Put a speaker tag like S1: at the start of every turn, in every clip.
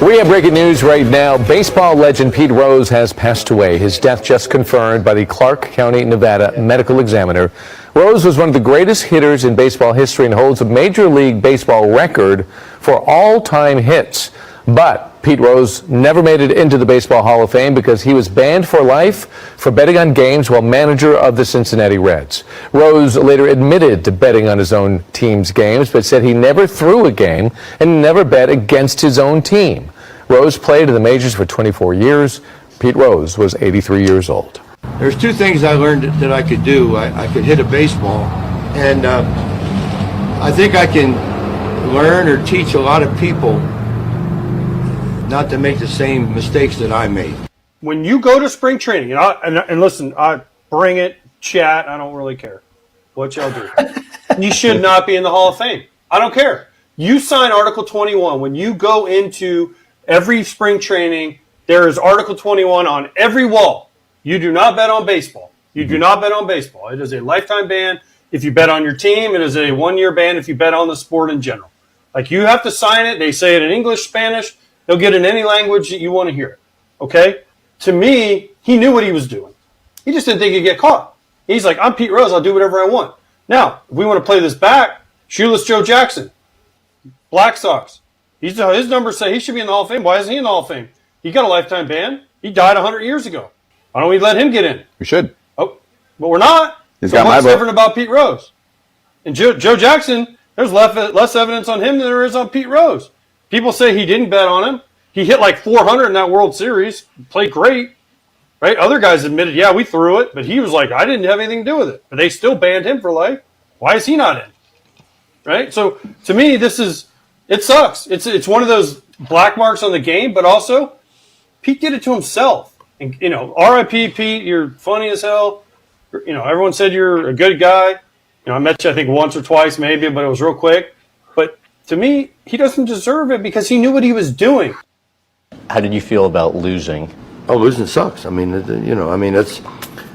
S1: We have breaking news right now. Baseball legend Pete Rose has passed away. His death just confirmed by the Clark County, Nevada medical examiner. Rose was one of the greatest hitters in baseball history and holds a Major League Baseball record for all-time hits. But Pete Rose never made it into the Baseball Hall of Fame because he was banned for life for betting on games while manager of the Cincinnati Reds. Rose later admitted to betting on his own team's games, but said he never threw a game and never bet against his own team. Rose played in the majors for 24 years. Pete Rose was 83 years old.
S2: There's two things I learned that I could do. I could hit a baseball, and I think I can learn or teach a lot of people not to make the same mistakes that I made.
S3: When you go to spring training, and listen, I bring it, chat, I don't really care what y'all do. You should not be in the Hall of Fame. I don't care. You sign Article 21. When you go into every spring training, there is Article 21 on every wall. You do not bet on baseball. You do not bet on baseball. It is a lifetime ban if you bet on your team. It is a one-year ban if you bet on the sport in general. Like, you have to sign it. They say it in English, Spanish. They'll get it in any language that you want to hear it. Okay? To me, he knew what he was doing. He just didn't think he'd get caught. He's like, I'm Pete Rose. I'll do whatever I want. Now, if we want to play this back, Shoeless Joe Jackson, Black Sox. His numbers say he should be in the Hall of Fame. Why isn't he in the Hall of Fame? He got a lifetime ban. He died 100 years ago. Why don't we let him get in?
S4: We should.
S3: Oh, but we're not.
S4: He's
S3: so
S4: got
S3: what's
S4: my vote.
S3: different about Pete Rose? And Joe Jackson, there's less evidence on him than there is on Pete Rose. People say he didn't bet on him. He hit like 400 in that World Series. Played great. Right? Other guys admitted, yeah, we threw it. But he was like, I didn't have anything to do with it. But they still banned him for life. Why is he not in? Right? So, to me, it sucks. It's one of those black marks on the game, but also Pete did it to himself. And, R.I.P. Pete, you're funny as hell. Everyone said you're a good guy. I met you, I think, once or twice maybe, but it was real quick. But to me, he doesn't deserve it because he knew what he was doing.
S5: How did you feel about losing?
S2: Oh, losing sucks. I mean, that's,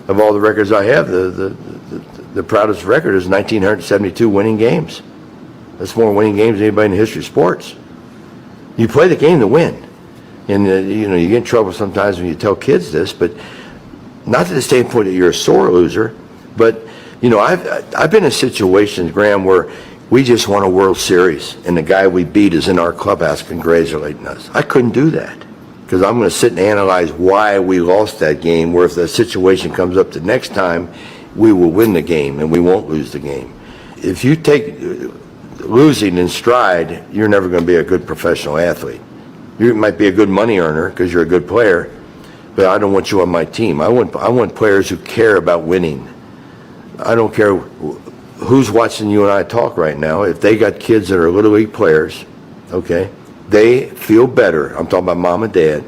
S2: of all the records I have, the proudest record is 1,972 winning games. That's more winning games than anybody in the history of sports. You play the game to win. And, you get in trouble sometimes when you tell kids this, but not to the standpoint that you're a sore loser, but, I've been in situations, Graham, where we just won a World Series, and the guy we beat is in our clubhouse congratulating us. I couldn't do that, because I'm going to sit and analyze why we lost that game, where if the situation comes up the next time, we will win the game, and we won't lose the game. If you take losing in stride, you're never going to be a good professional athlete. You might be a good money earner because you're a good player, but I don't want you on my team. I want players who care about winning. I don't care who's watching you and I talk right now. If they got kids that are Little League players, okay, they feel better. I'm talking about mom and dad.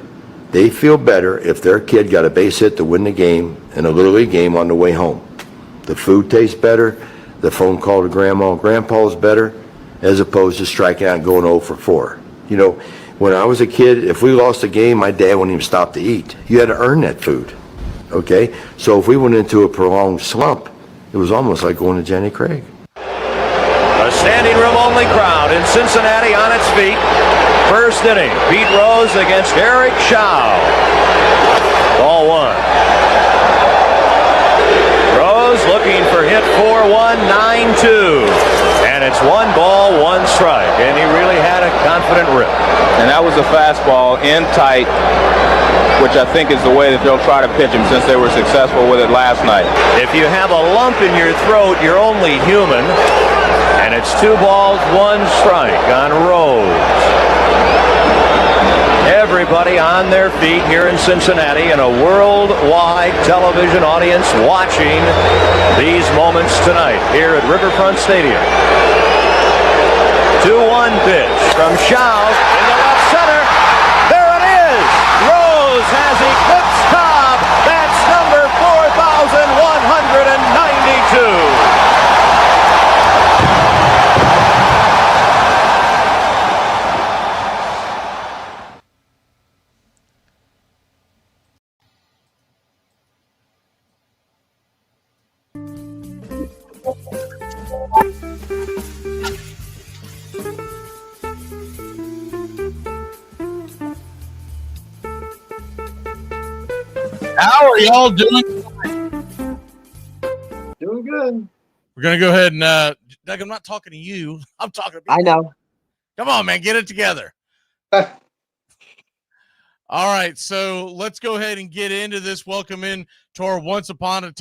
S2: They feel better if their kid got a base hit to win the game in a Little League game on the way home. The food tastes better. The phone call to grandma and grandpa is better, as opposed to striking out and going 0 for 4. When I was a kid, if we lost a game, my dad wouldn't even stop to eat. You had to earn that food, okay? So if we went into a prolonged slump, it was almost like going to Jenny Craig.
S6: A standing room only crowd in Cincinnati on its feet. First inning, Pete Rose against Eric Shaw. Ball one. Rose looking for hit 4-1, 9-2. And it's 1 ball, 1 strike. And he really had a confident rip.
S4: And that was a fastball in tight, which I think is the way that they'll try to pitch him since they were successful with it last night.
S6: If you have a lump in your throat, you're only human. And it's 2 balls, 1 strike on Rose. Everybody on their feet here in Cincinnati and a worldwide television audience watching these moments tonight here at Riverfront Stadium. 2-1 pitch from Shaw into left center. There it is. Rose has eclipsed Cobb. That's number 4,192.
S7: How are y'all doing?
S8: Doing good.
S7: We're going to go ahead and, Doug, I'm not talking to you. I'm talking to people.
S8: I know.
S7: Come on, man. Get it together. All right. So let's go ahead and get into this. Welcome in to our Once Upon a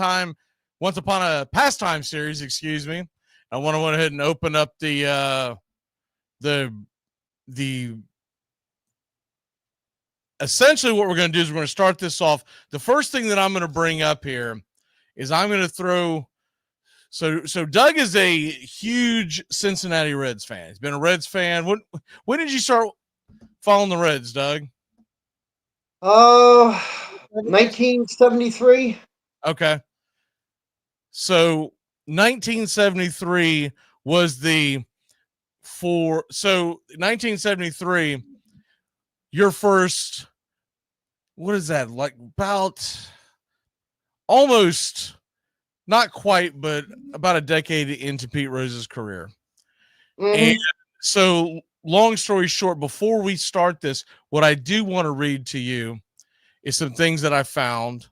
S7: Pastime series, excuse me. I want to go ahead and open up the essentially what we're going to do is we're going to start this off. The first thing that I'm going to bring up here is I'm going to throw. So Doug is a huge Cincinnati Reds fan. He's been a Reds fan. When did you start following the Reds, Doug?
S8: 1973.
S7: Okay. So 1973 was so 1973, your first, what is that, like about almost, not quite, but about a decade into Pete Rose's career.
S8: Mm-hmm.
S7: And so long story short, before we start this, what I do want to read to you is some things that I found,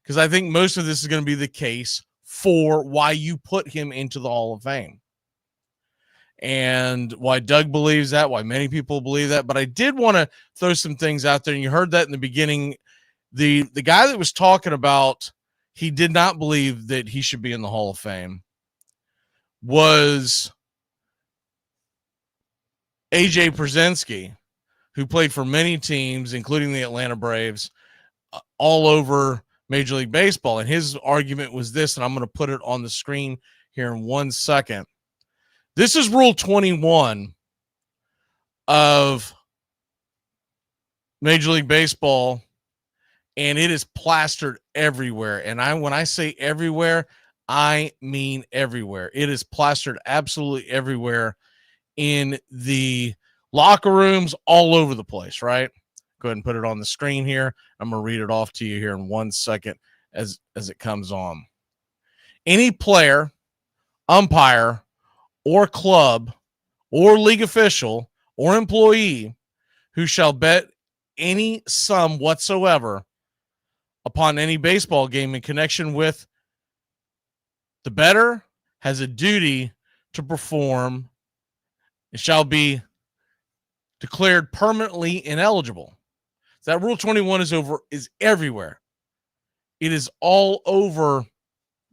S7: because I think most of this is going to be the case for why you put him into the Hall of Fame and why Doug believes that, why many people believe that. But I did want to throw some things out there, and you heard that in the beginning. The guy that was talking about he did not believe that he should be in the Hall of Fame was AJ Przinsky, who played for many teams, including the Atlanta Braves, all over Major League Baseball. And his argument was this, and I'm going to put it on the screen here in 1 second. This is Rule 21 of Major League Baseball, and it is plastered everywhere. And when I say everywhere, I mean everywhere. It is plastered absolutely everywhere in the locker rooms, all over the place, right? Go ahead and put it on the screen here. I'm going to read it off to you here in 1 second as it comes on. Any player, umpire, or club, or league official, or employee who shall bet any sum whatsoever upon any baseball game in connection with the bettor has a duty to perform. It shall be declared permanently ineligible. That Rule 21 is everywhere. It is all over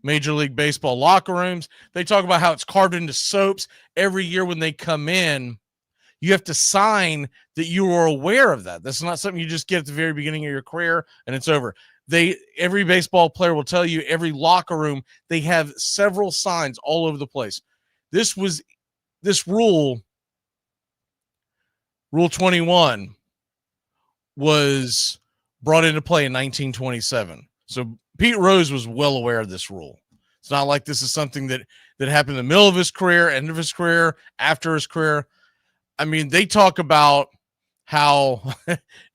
S7: Major League Baseball locker rooms. They talk about how it's carved into soaps. Every year when they come in, you have to sign that you are aware of that. That's not something you just get at the very beginning of your career and it's over. Every baseball player will tell you, every locker room, they have several signs all over the place. This rule 21, was brought into play in 1927. So Pete Rose was well aware of this rule. It's not like this is something that happened in the middle of his career, end of his career, after his career. I mean, they talk about how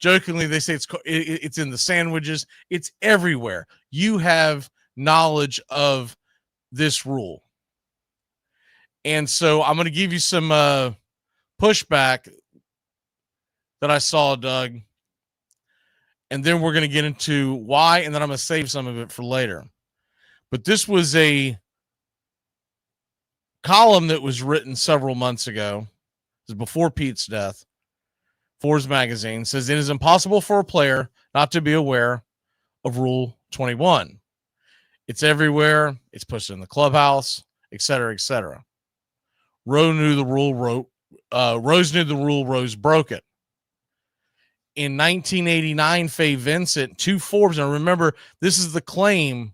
S7: jokingly they say it's in the sandwiches. It's everywhere. You have knowledge of this rule. And so I'm going to give you some pushback that I saw, Doug. And then we're going to get into why, and then I'm going to save some of it for later. But this was a column that was written several months ago. This is before Pete's death. Forbes magazine says it is impossible for a player not to be aware of Rule 21. It's everywhere. It's posted in the clubhouse, et cetera, et cetera. Rose knew the rule. Rose broke it. In 1989, Faye Vincent to Forbes, and remember, this is the claim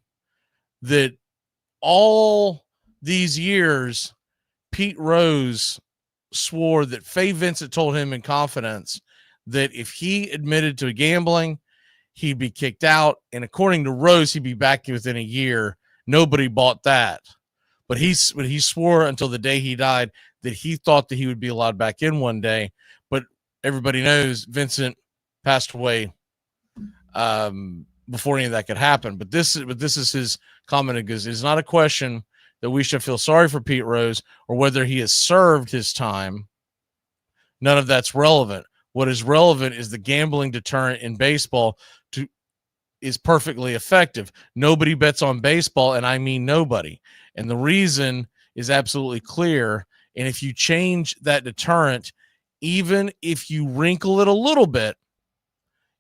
S7: that all these years, Pete Rose swore that Faye Vincent told him in confidence that if he admitted to gambling, he'd be kicked out. And according to Rose, he'd be back within a year. Nobody bought that. But he swore until the day he died that he thought that he would be allowed back in one day. But everybody knows Vincent passed away before any of that could happen. But this is his comment. Because it's not a question that we should feel sorry for Pete Rose or whether he has served his time. None of that's relevant. What is relevant is the gambling deterrent in baseball is perfectly effective. Nobody bets on baseball, and I mean nobody. And the reason is absolutely clear. And if you change that deterrent, even if you wrinkle it a little bit,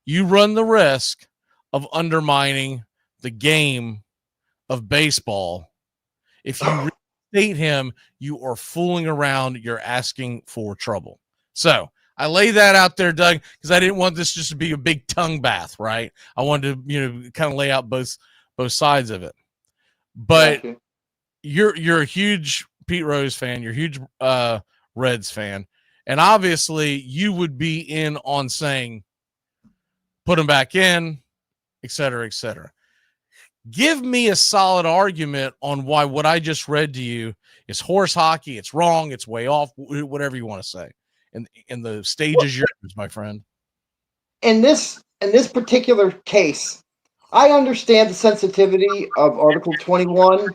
S7: you run the risk of undermining the game of baseball. If you reinstate him, you are fooling around. You're asking for trouble. So I lay that out there, Doug, because I didn't want this just to be a big tongue bath, right? I wanted to, kind of lay out both sides of it. But you're a huge Pete Rose fan. You're a huge Reds fan, and obviously you would be in on saying put him back in, et cetera, et cetera. Give me a solid argument on why what I just read to you is horse hockey. It's wrong. It's way off. Whatever you want to say. And the stage is yours, my friend.
S8: In this particular case, I understand the sensitivity of Article 21.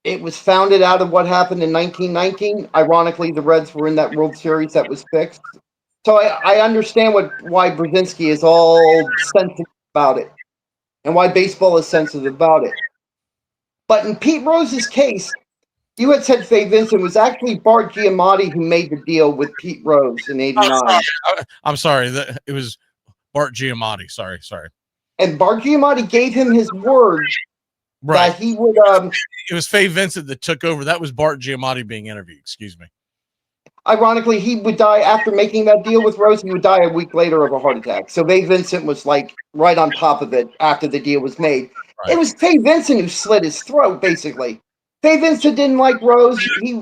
S8: It was founded out of what happened in 1919. Ironically, the Reds were in that World Series that was fixed. So I understand why Brzezinski is all sensitive about it and why baseball is sensitive about it. But in Pete Rose's case, you had said Faye Vincent was actually Bart Giamatti who made the deal with Pete Rose in '89.
S7: I'm sorry. It was Bart Giamatti. Sorry.
S8: And Bart Giamatti gave him his word that he would.
S7: It was Faye Vincent that took over. That was Bart Giamatti being interviewed. Excuse me.
S8: Ironically, he would die after making that deal with Rose. He would die a week later of a heart attack. So Faye Vincent was like right on top of it after the deal was made. Right. It was Faye Vincent who slit his throat, basically. Faye Vincent didn't like Rose. He,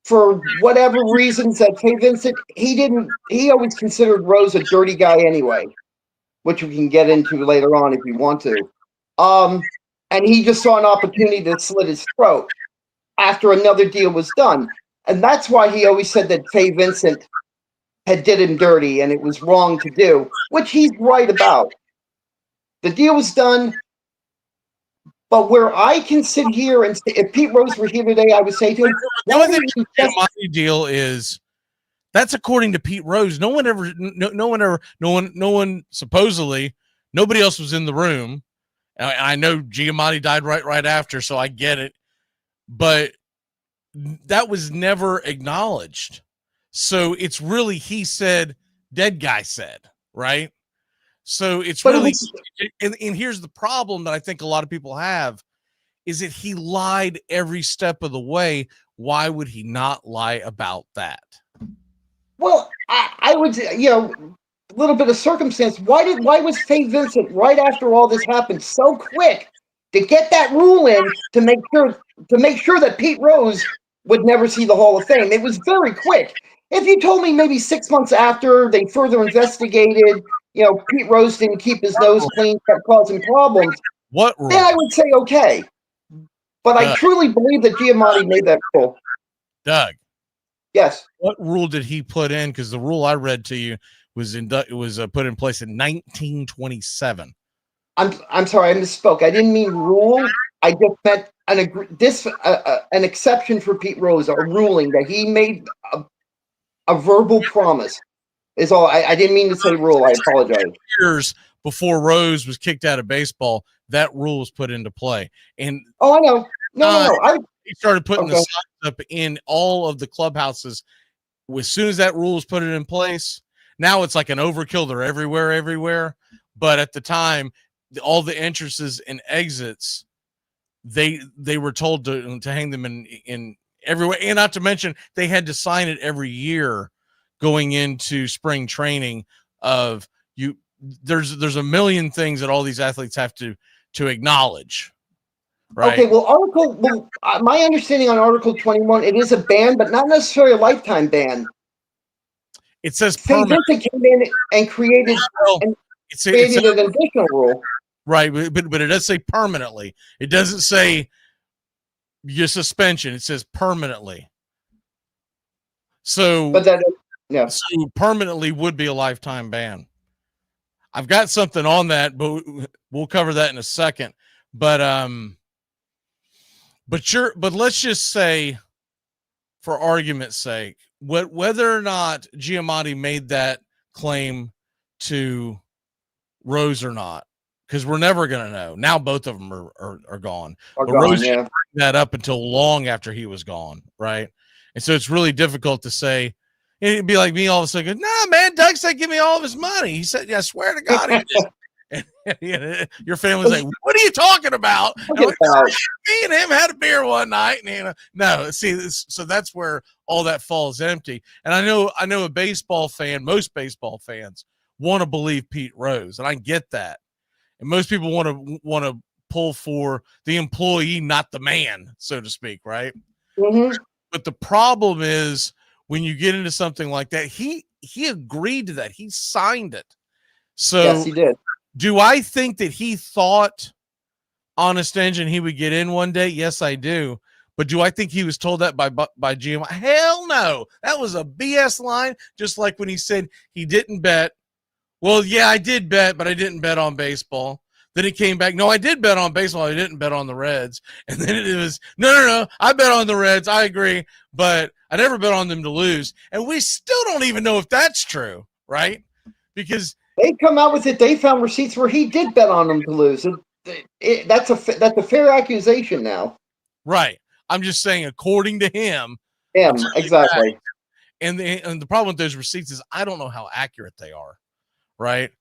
S8: for whatever reasons that Faye Vincent, he always considered Rose a dirty guy anyway, which we can get into later on if you want to. And he just saw an opportunity to slit his throat after another deal was done. And that's why he always said that Faye Vincent had did him dirty and it was wrong to do, which he's right about. The deal was done. But where I can sit here and say, if Pete Rose were here today, I would say to him,
S7: the only thing with the Giamatti deal is that's according to Pete Rose. No one supposedly, nobody else was in the room. And I know Giamatti died right after, so I get it. But that was never acknowledged. So it's really he said, dead guy said, right? So it's really, and here's the problem that I think a lot of people have is that he lied every step of the way. Why would he not lie about that?
S8: Well, I would, a little bit of circumstance. Why was Faye Vincent right after all this happened so quick to get that rule in to make sure that Pete Rose would never see the Hall of Fame? It was very quick. If you told me maybe 6 months after they further investigated, Pete Rose didn't keep his nose clean, kept causing problems,
S7: what rule?
S8: then I would say okay. But I truly believe that Giamatti made that rule.
S7: Doug.
S8: Yes.
S7: What rule did he put in? Because the rule I read to you was put in place in 1927.
S8: I'm sorry, I misspoke. I didn't mean rule. I just meant an exception for Pete Rose, a ruling that he made a verbal promise. Is all. I didn't mean to say rule. I apologize.
S7: Years before Rose was kicked out of baseball, that rule was put into play. And
S8: I know. No.
S7: He started putting the signs up in all of the clubhouses. As soon as that rule was put in place, now it's like an overkill. They're everywhere. But at the time, all the entrances and exits, they were told to hang them in everywhere. And not to mention, they had to sign it every year going into spring training of you. There's a million things that all these athletes have to acknowledge. Right.
S8: Okay, my understanding on Article 21, it is a ban, but not necessarily a lifetime ban.
S7: It says
S8: permanent. They came in and created an additional rule.
S7: Right, but it does say permanently. It doesn't say your suspension. It says permanently. So, so permanently would be a lifetime ban. I've got something on that, but we'll cover that in a second. But let's just say, for argument's sake, whether or not Giamatti made that claim to Rose or not, because we're never going to know. Now both of them are gone.
S8: Are
S7: But
S8: gone,
S7: Rose
S8: yeah.
S7: didn't bring that up until long after he was gone, right? And so it's really difficult to say. It'd be like me all of a sudden, nah, man, Doug said give me all of his money. He said, yeah, I swear to God he did. And your family's like, what are you talking about? And I'm like, oh, me and him had a beer one night. And no, see, so that's where all that falls empty. And I know a baseball fan, most baseball fans want to believe Pete Rose, and I get that. And most people want to pull for the employee, not the man, so to speak, right?
S8: Mm-hmm.
S7: But the problem is when you get into something like that, he agreed to that. He signed it. So
S8: yes, he did.
S7: Do I think that he thought Honest Engine he would get in one day? Yes, I do. But do I think he was told that by GM? Hell no. That was a BS line, just like when he said he didn't bet. Well, yeah, I did bet, but I didn't bet on baseball. Then he came back. No, I did bet on baseball. I didn't bet on the Reds. And then it was, no. I bet on the Reds. I agree. But I never bet on them to lose. And we still don't even know if that's true, right? Because
S8: they come out with it. They found receipts where he did bet on them to lose. That's a fair accusation now.
S7: Right. I'm just saying, according to him.
S8: Yeah, exactly.
S7: And the problem with those receipts is I don't know how accurate they are. Right.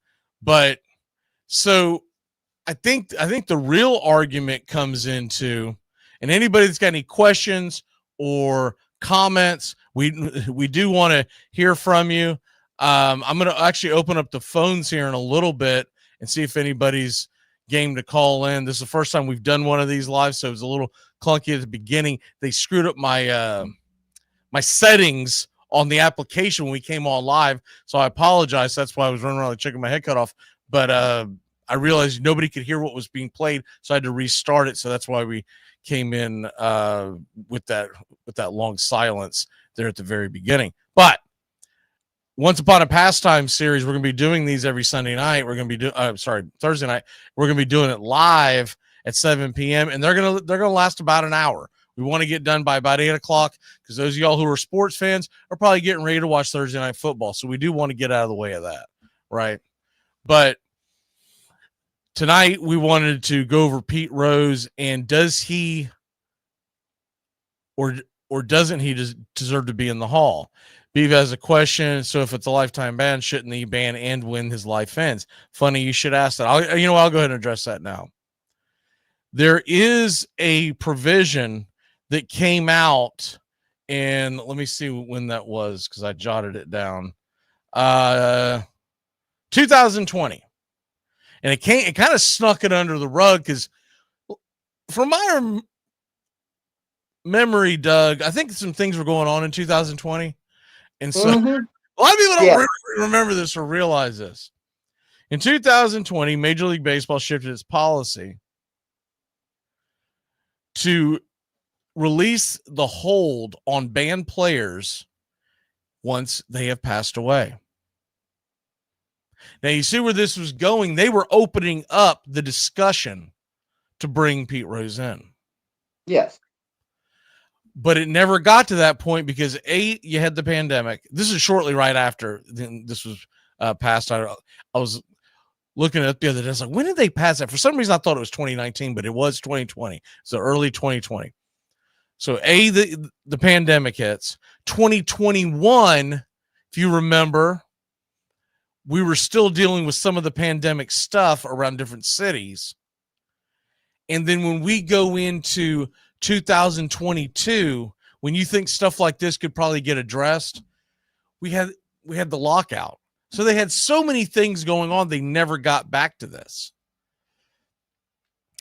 S7: But so I think the real argument comes into, and anybody that's got any questions or comments, we do want to hear from you. I'm going to actually open up the phones here in a little bit and see if anybody's game to call in. This is the first time we've done one of these live, so it was a little clunky at the beginning. They screwed up my my settings on the application when we came on live, so I apologize. That's why I was running around like chicken my head cut off. But I realized nobody could hear what was being played, so I had to restart it. So that's why we came in with that long silence there at the very beginning. But Once Upon a Pastime series, we're going to be doing these every Sunday night. We're going to be Thursday night. We're going to be doing it live at 7 p.m. and they're going to last about an hour. We want to get done by about 8 o'clock because those of y'all who are sports fans are probably getting ready to watch Thursday Night Football. So we do want to get out of the way of that, right? But tonight we wanted to go over Pete Rose, and does he or doesn't he deserve to be in the Hall? Beav has a question. So if it's a lifetime ban, shouldn't the ban end when his life ends? Funny you should ask that. I'll go ahead and address that now. There is a provision that came out, and let me see when that was because I jotted it down. 2020, and it kind of snuck it under the rug because, from my memory, Doug, I think some things were going on in 2020. And so a lot of people don't remember this or realize this. In 2020, Major League Baseball shifted its policy to release the hold on banned players once they have passed away. Now, you see where this was going. They were opening up the discussion to bring Pete Rose in.
S8: Yes.
S7: But it never got to that point because you had the pandemic. This is shortly right after this was passed. I was looking at it the other day. I was like, when did they pass that? For some reason, I thought it was 2019, but it was 2020. So early 2020. So the pandemic hits. 2021, if you remember, we were still dealing with some of the pandemic stuff around different cities. And then when we go into 2022, when you think stuff like this could probably get addressed, we had the lockout. So they had so many things going on, they never got back to this.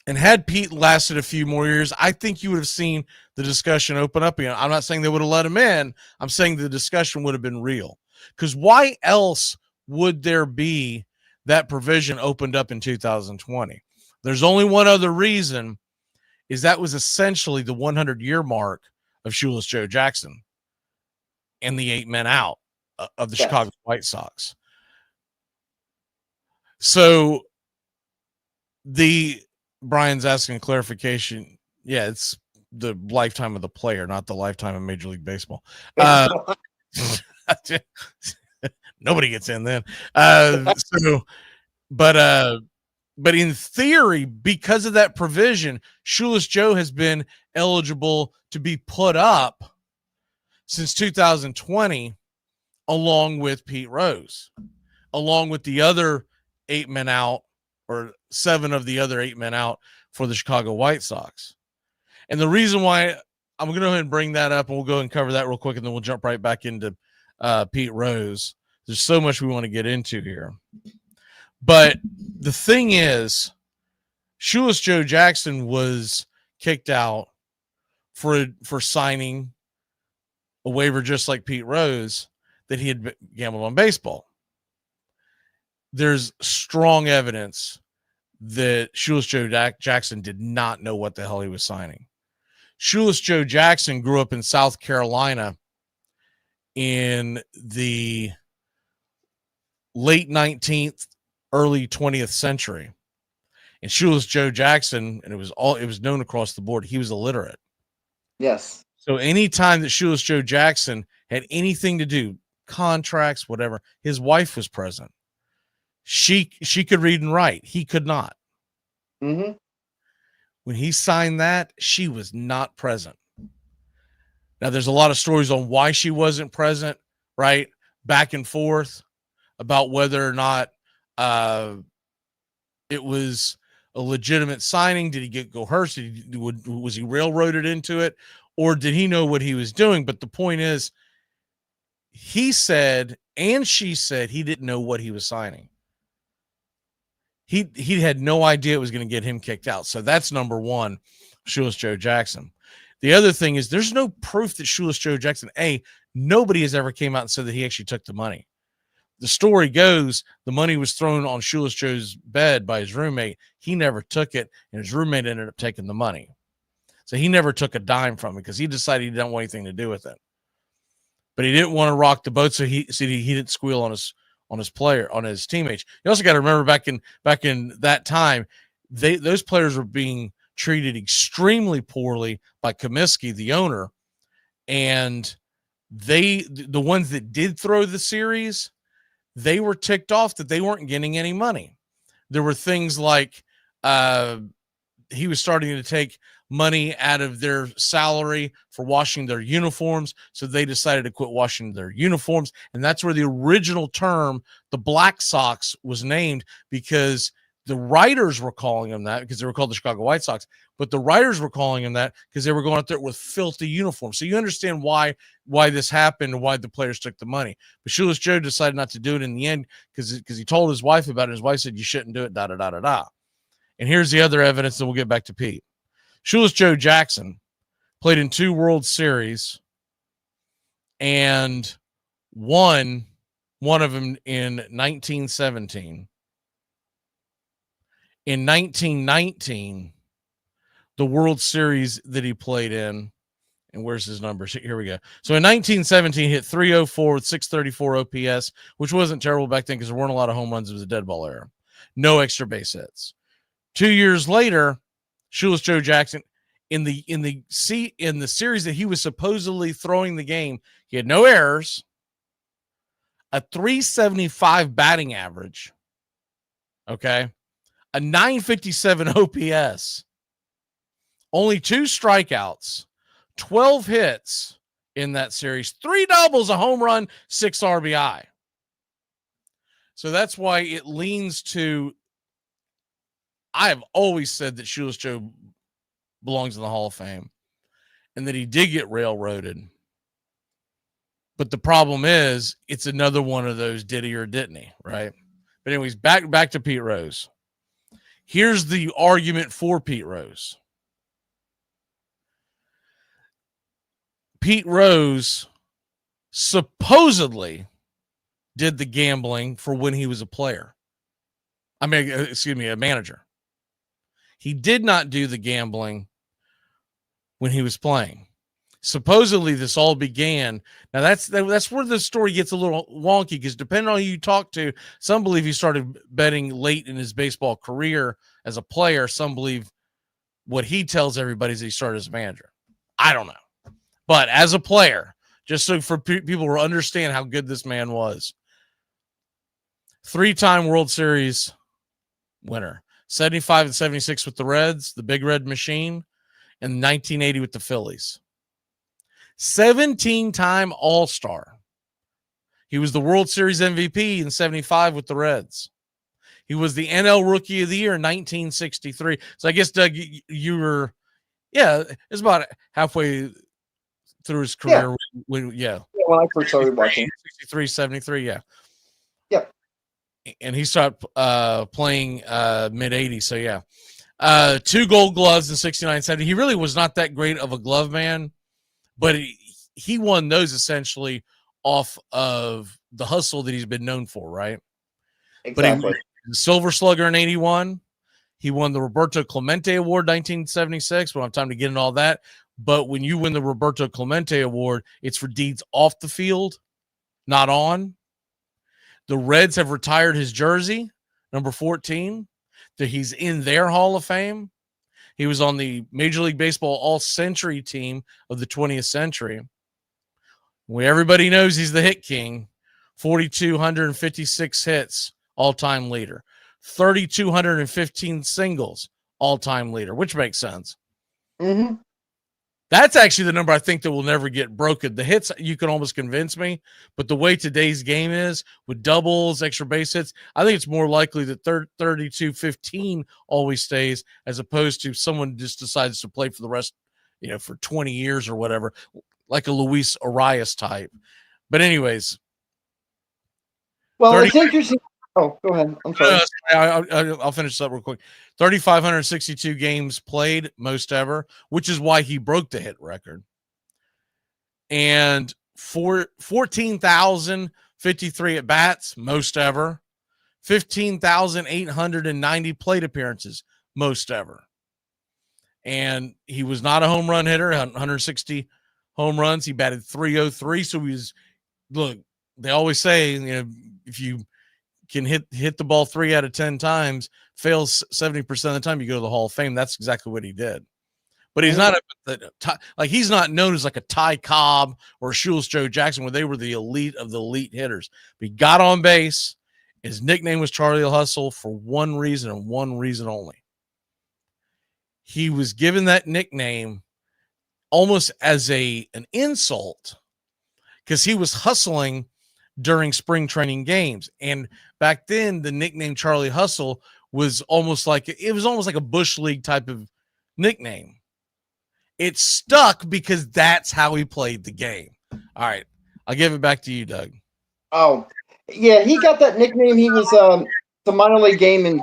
S7: And had Pete lasted a few more years, I think you would have seen the discussion open up again. I'm not saying they would have let him in. I'm saying the discussion would have been real. Because why else would there be that provision opened up in 2020? There's only one other reason, is that was essentially the 100-year mark of Shoeless Joe Jackson and the 8 men out of the Chicago White Sox. So Brian's asking clarification. Yeah, it's the lifetime of the player, not the lifetime of Major League Baseball. Nobody gets in then. But in theory, because of that provision, Shoeless Joe has been eligible to be put up since 2020, along with Pete Rose, along with the other 8 men out, or 7 of the other 8 men out for the Chicago White Sox. And the reason why I'm going to go ahead and bring that up, and we'll go and cover that real quick, and then we'll jump right back into Pete Rose. There's so much we want to get into here. But the thing is, Shoeless Joe Jackson was kicked out for signing a waiver just like Pete Rose that he had gambled on baseball. There's strong evidence that Shoeless Joe Jackson did not know what the hell he was signing. Shoeless Joe Jackson grew up in South Carolina in the late 19th, early 20th century. And Shoeless Joe Jackson, and it was known across the board, he was illiterate.
S8: Yes.
S7: So anytime that Shoeless Joe Jackson had anything to do, contracts, whatever, his wife was present. She could read and write. He could not.
S8: Mm-hmm.
S7: When he signed that, she was not present. Now, there's a lot of stories on why she wasn't present, right? Back and forth about whether or not it was a legitimate signing. Did he get coerced? Was he railroaded into it? Or did he know what he was doing? But the point is, he said, and she said, he didn't know what he was signing. He had no idea it was going to get him kicked out. So that's number one, Shoeless Joe Jackson. The other thing is, there's no proof that Shoeless Joe Jackson, nobody has ever came out and said that he actually took the money. The story goes, the money was thrown on Shoeless Joe's bed by his roommate. He never took it, and his roommate ended up taking the money. So he never took a dime from it because he decided he didn't want anything to do with it. But he didn't want to rock the boat, so he didn't squeal on his teammates. You also got to remember back in that time, those players were being treated extremely poorly by Comiskey, the owner, and the ones that did throw the series, they were ticked off that they weren't getting any money. There were things like he was starting to take money out of their salary for washing their uniforms, so they decided to quit washing their uniforms. And that's where the original term, the Black Sox, was named, because the writers were calling them that because they were called the Chicago White Sox, but the writers were calling them that because they were going out there with filthy uniforms. So you understand why this happened and why the players took the money. But Shoeless Joe decided not to do it in the end because he told his wife about it. His wife said, you shouldn't do it, da-da-da-da-da. And here's the other evidence, and we'll get back to Pete. Shoeless Joe Jackson played in 2 World Series and won one of them in 1917. In 1919, the World Series that he played in, and where's his numbers? Here we go. So in 1917, he hit 304 with 634 OPS, which wasn't terrible back then because there weren't a lot of home runs. It was a dead ball era. No extra base hits. 2 years later, Shoeless Joe Jackson, in the series that he was supposedly throwing the game, he had no errors, a 375 batting average, okay, a 957 OPS, only 2 strikeouts, 12 hits in that series, 3 doubles, a home run, 6 RBI. So that's why it leans to, I have always said that Shoeless Joe belongs in the Hall of Fame and that he did get railroaded. But the problem is, it's another one of those did he or didn't he, right? But anyways, back to Pete Rose. Here's the argument for Pete Rose. Pete Rose supposedly did the gambling for when he was a player. A manager. He did not do the gambling when he was playing. Supposedly, this all began. Now, that's where the story gets a little wonky, because depending on who you talk to, some believe he started betting late in his baseball career as a player. Some believe what he tells everybody is he started as a manager. I don't know. But as a player, just so for people to understand how good this man was, 3-time World Series winner, 75 and 76 with the Reds, the Big Red Machine, and 1980 with the Phillies. 17-time All-Star. He was the World Series MVP in 75 with the Reds. He was the NL Rookie of the Year in 1963. So I guess, Doug, you were, it's about halfway through his career. When
S8: I first started watching.
S7: 63, 73, yeah.
S8: Yep.
S7: And he started playing mid-'80s, so yeah. 2 Gold Gloves in 69, 70. He really was not that great of a glove man, but he won those essentially off of the hustle that he's been known for, right?
S8: Exactly.
S7: But the Silver Slugger in 81. He won the Roberto Clemente Award 1976. We don't have time to get into all that. But when you win the Roberto Clemente Award, it's for deeds off the field, not on. The Reds have retired his jersey, number 14, that he's in their Hall of Fame. He was on the Major League Baseball All-Century team of the 20th century. Where everybody knows he's the hit king, 4,256 hits, all-time leader. 3,215 singles, all-time leader, which makes sense.
S8: Mm-hmm.
S7: That's actually the number I think that will never get broken. The hits, you can almost convince me, but the way today's game is with doubles, extra base hits, I think it's more likely that 3,215 always stays as opposed to someone just decides to play for the rest, for 20 years or whatever, like a Luis Arias type. But anyways.
S8: Well, it's interesting. Oh, go ahead. I'm sorry.
S7: I'll finish this up real quick. 3,562 games played, most ever, which is why he broke the hit record. And 14,053 at bats, most ever. 15,890 plate appearances, most ever. And he was not a home run hitter, 160 home runs. He batted .303. So look, they always say, if you can hit the ball 3 out of 10 times, fails 70% of the time, you go to the Hall of Fame. That's exactly what he did. But he's not he's not known as like a Ty Cobb or a Shoeless Joe Jackson, where they were the elite of the elite hitters. But he got on base. His nickname was Charlie Hustle for one reason and one reason only. He was given that nickname almost as an insult because he was hustling during spring training games. And back then, the nickname Charlie Hustle was almost like a Bush League type of nickname. It stuck because that's how he played the game. All right. I'll give it back to you, Doug.
S8: Oh, yeah. He got that nickname. He was the minor league game at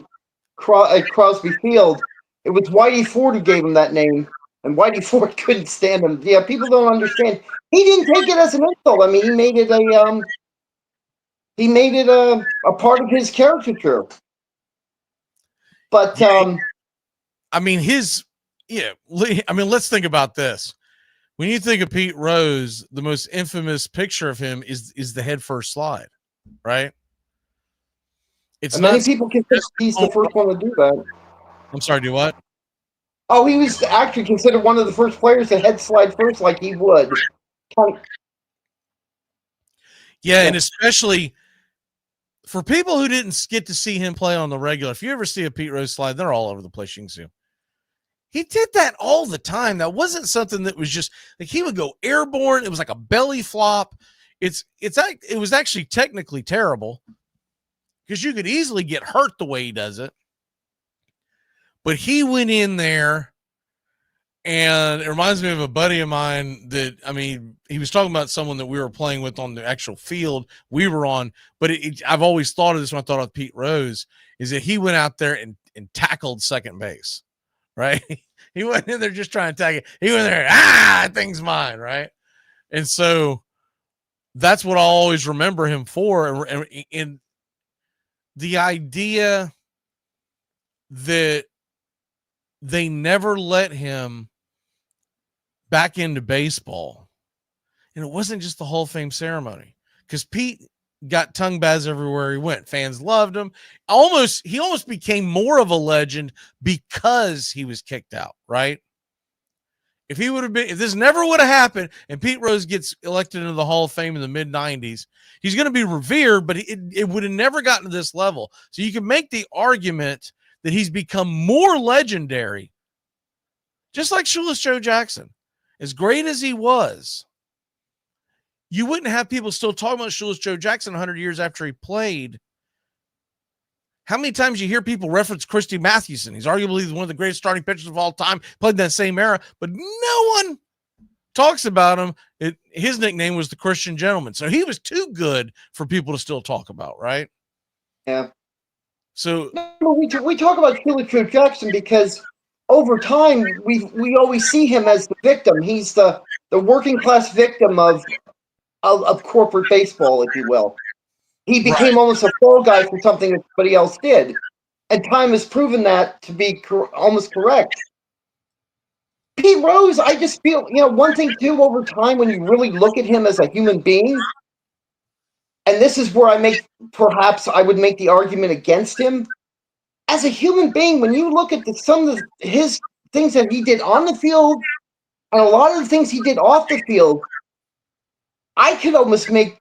S8: Crosby Field. It was Whitey Ford who gave him that name, and Whitey Ford couldn't stand him. Yeah, people don't understand. He didn't take it as an insult. I mean, he made it a part of his caricature. But
S7: let's think about this. When you think of Pete Rose, the most infamous picture of him is the head first slide, right?
S8: Many people consider he's the first one to do that.
S7: I'm sorry, do what?
S8: Oh, he was actually considered one of the first players to head slide first like he would.
S7: Yeah, and especially for people who didn't get to see him play on the regular, if you ever see a Pete Rose slide, they're all over the place. You can see him. He did that all the time. That wasn't something that was just like he would go airborne. It was like a belly flop. It was actually technically terrible because you could easily get hurt the way he does it. But he went in there, and it reminds me of a buddy of mine that, he was talking about someone that we were playing with on the actual field we were on. But I've always thought of this when I thought of Pete Rose, is that he went out there and tackled second base, right? He wasn't in there just trying to tag it. He went there, that thing's mine, right? And so that's what I'll always remember him for. And the idea that they never let him back into baseball. And it wasn't just the Hall of Fame ceremony, because Pete got tongue baths everywhere he went. Fans loved him. He almost became more of a legend because he was kicked out, right? If this never would have happened and Pete Rose gets elected into the Hall of Fame in the mid-90s, he's going to be revered, but it would have never gotten to this level. So you can make the argument that he's become more legendary, just like Shoeless Joe Jackson. As great as he was, you wouldn't have people still talking about Shoeless Joe Jackson 100 years after he played. How many times you hear people reference Christy Mathewson? He's arguably one of the greatest starting pitchers of all time, played in that same era, but no one talks about him. His nickname was the Christian Gentleman. So he was too good for people to still talk about, right?
S8: Yeah.
S7: So
S8: we talk about Shoeless Joe Jackson because over time we always see him as the victim. He's the working class victim of corporate baseball, if you will. He became almost a fall guy for something that somebody else did. And time has proven that to be almost correct. Pete Rose, I just feel, one thing too, over time, when you really look at him as a human being, and this is where I would make the argument against him. As a human being, when you look at some of his things that he did on the field, and a lot of the things he did off the field, I could almost I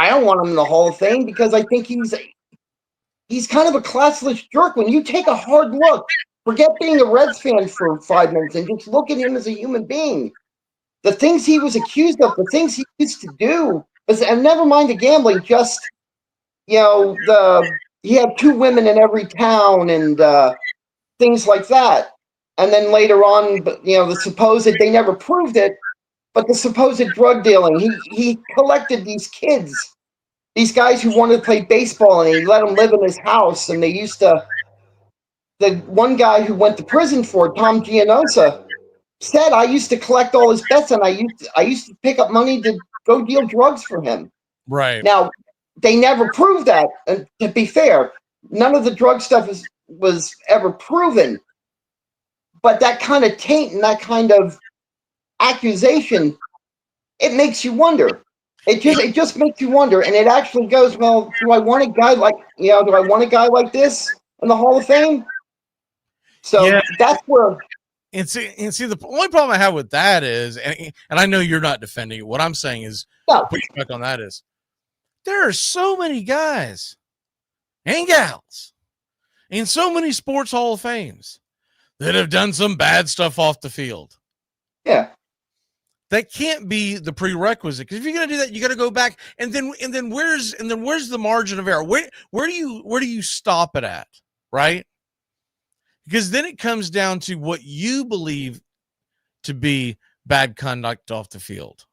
S8: don't want him in the Hall of Fame because I think he's kind of a classless jerk. When you take a hard look, forget being a Reds fan for 5 minutes and just look at him as a human being. The things he was accused of, the things he used to do, and never mind the gambling, just, he had 2 women in every town and things like that. And then later on, the supposed, they never proved it, but the supposed drug dealing, he collected these kids, these guys who wanted to play baseball, and he let them live in his house. And the one guy who went to prison for it, Tom Gianosa, said, I used to collect all his bets, and I used to pick up money to go deal drugs for him.
S7: right.
S8: Now, they never proved that. And to be fair, none of the drug stuff was ever proven. But that kind of taint and that kind of accusation, it makes you wonder. It just makes you wonder, and it actually goes, well, do I want a guy like this in the Hall of Fame? So that's where.
S7: And see, the only problem I have with that is, and I know you're not defending it. What I'm saying is, pushback on that is, there are so many guys and gals in so many sports Hall of Fames that have done some bad stuff off the field.
S8: Yeah.
S7: That can't be the prerequisite, because if you're going to do that, you got to go back and then where's the margin of error? Where do you stop it at, right? Because then it comes down to what you believe to be bad conduct off the field.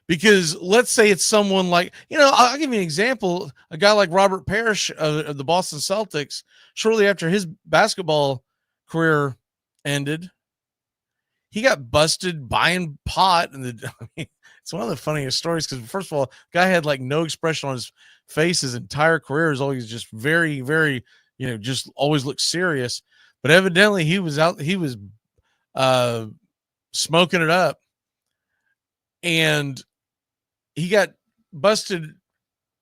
S7: Because let's say it's someone like, I'll give you an example. A guy like Robert Parrish of the Boston Celtics, shortly after his basketball career ended, he got busted buying pot. And it's one of the funniest stories, because first of all, the guy had like no expression on his face his entire career. Is always just very, very, just always looked serious. But evidently he was smoking it up, and he got busted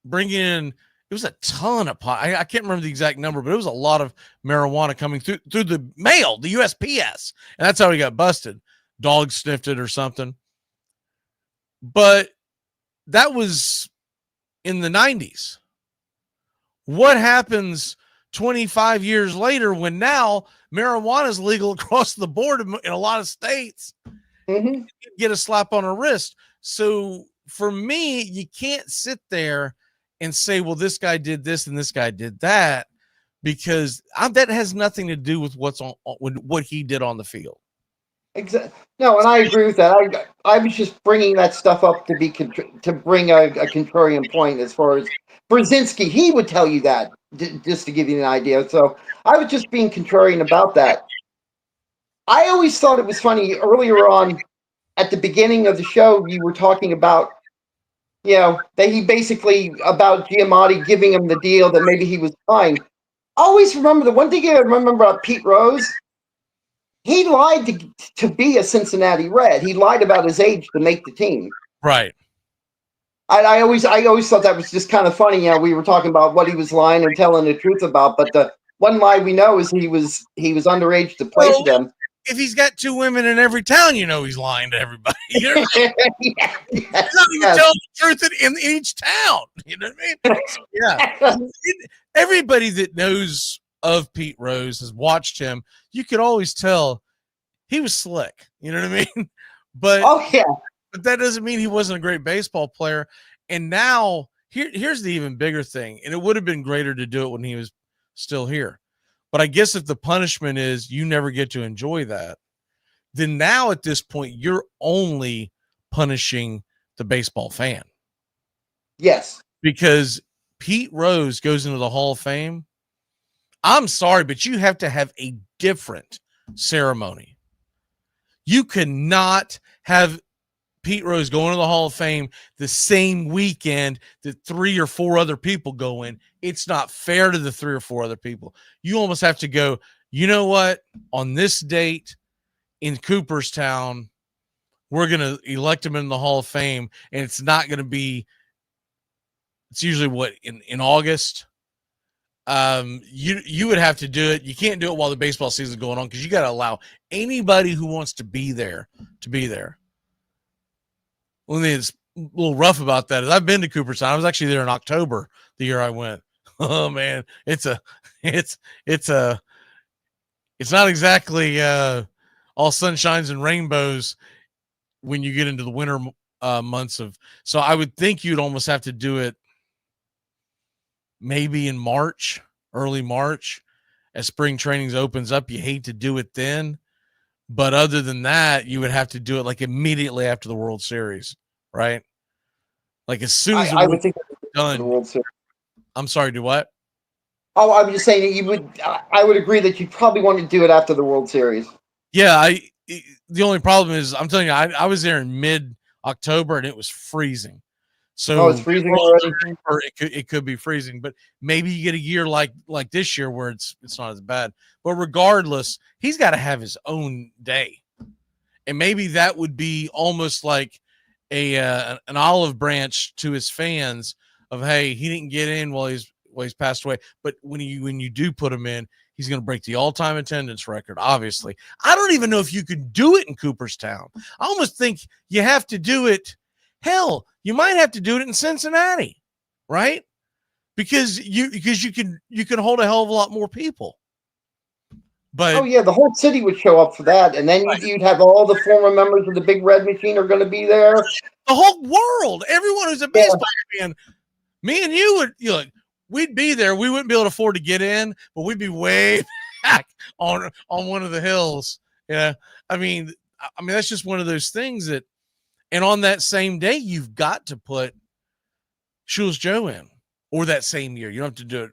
S7: bringing in, it was a ton of pot. I can't remember the exact number, but it was a lot of marijuana coming through the mail, the USPS. And that's how he got busted. Dog sniffed it or something. But that was in the 90s. What happens 25 years later when now marijuana is legal across the board in a lot of states?
S8: Mm-hmm.
S7: Get a slap on a wrist. So for me, you can't sit there and say, well, this guy did this and this guy did that, because that has nothing to do with what he did on the field.
S8: Exactly. No, and I agree with that. I was just bringing that stuff up to bring a contrarian point. As far as Brzezinski, he would tell you that, just to give you an idea. So I was just being contrarian about that. I always thought it was funny earlier on at the beginning of the show, you were talking about, that he basically, about Giamatti giving him the deal that maybe he was fine. Always remember, the one thing I remember about Pete Rose, he lied to be a Cincinnati Red. He lied about his age to make the team.
S7: Right.
S8: I always thought that was just kind of funny. We were talking about what he was lying and telling the truth about, but the one lie we know is he was underage to play for them.
S7: If he's got 2 women in every town, he's lying to everybody. You know what I mean? He's not even telling the truth in each town. You know what I mean? So, yeah. Everybody that knows of Pete Rose, has watched him, you could always tell he was slick. You know what I mean? But
S8: Oh yeah.
S7: but that doesn't mean he wasn't a great baseball player. And now here's the even bigger thing. And it would have been greater to do it when he was still here. But I guess if the punishment is you never get to enjoy that, then now at this point, you're only punishing the baseball fan.
S8: Yes.
S7: Because Pete Rose goes into the Hall of Fame. I'm sorry, but you have to have a different ceremony. You cannot have Pete Rose going to the Hall of Fame the same weekend that 3 or 4 other people go in. It's not fair to the 3 or 4 other people. You almost have to go, you know what? On this date in Cooperstown, we're going to elect him in the Hall of Fame, and it's not going to be, it's usually what, in August. You would have to do it. You can't do it while the baseball season is going on because you got to allow anybody who wants to be there to be there. One thing that's a little rough about that is I've been to Cooperstown. I was actually there in October the year I went. Oh man, it's not exactly all sunshines and rainbows when you get into the winter months of. So I would think you'd almost have to do it maybe in March, early March, as spring trainings opens up. You hate to do it then. But other than that, you would have to do it like immediately after the World Series, right? Like as soon as
S8: I would think
S7: done.
S8: the World Series.
S7: I'm sorry, do what?
S8: Oh, I'm just saying that you would. I would agree that you probably want to do it after the World Series.
S7: Yeah, the only problem is I'm telling you, I was there in mid-October and it was freezing. So
S8: it's freezing already.
S7: It could be freezing, but maybe you get a year like this year where it's not as bad. But regardless, he's got to have his own day, and maybe that would be almost like an olive branch to his fans of, hey, he didn't get in while he's passed away, but when you do put him in, he's going to break the all-time attendance record. Obviously, I don't even know if you could do it in Cooperstown. I almost think you have to do it. Hell, you might have to do it in Cincinnati, right? Because you can hold a hell of a lot more people. But
S8: oh yeah, the whole city would show up for that, and then you'd have all the former members of the Big Red Machine are going to be there.
S7: The whole world, everyone who's a baseball fan, me and you would, we'd be there. We wouldn't be able to afford to get in, but we'd be way back on one of the hills. Yeah, I mean that's just one of those things that. And on that same day, you've got to put Shoeless Joe in, or that same year. You don't have to do it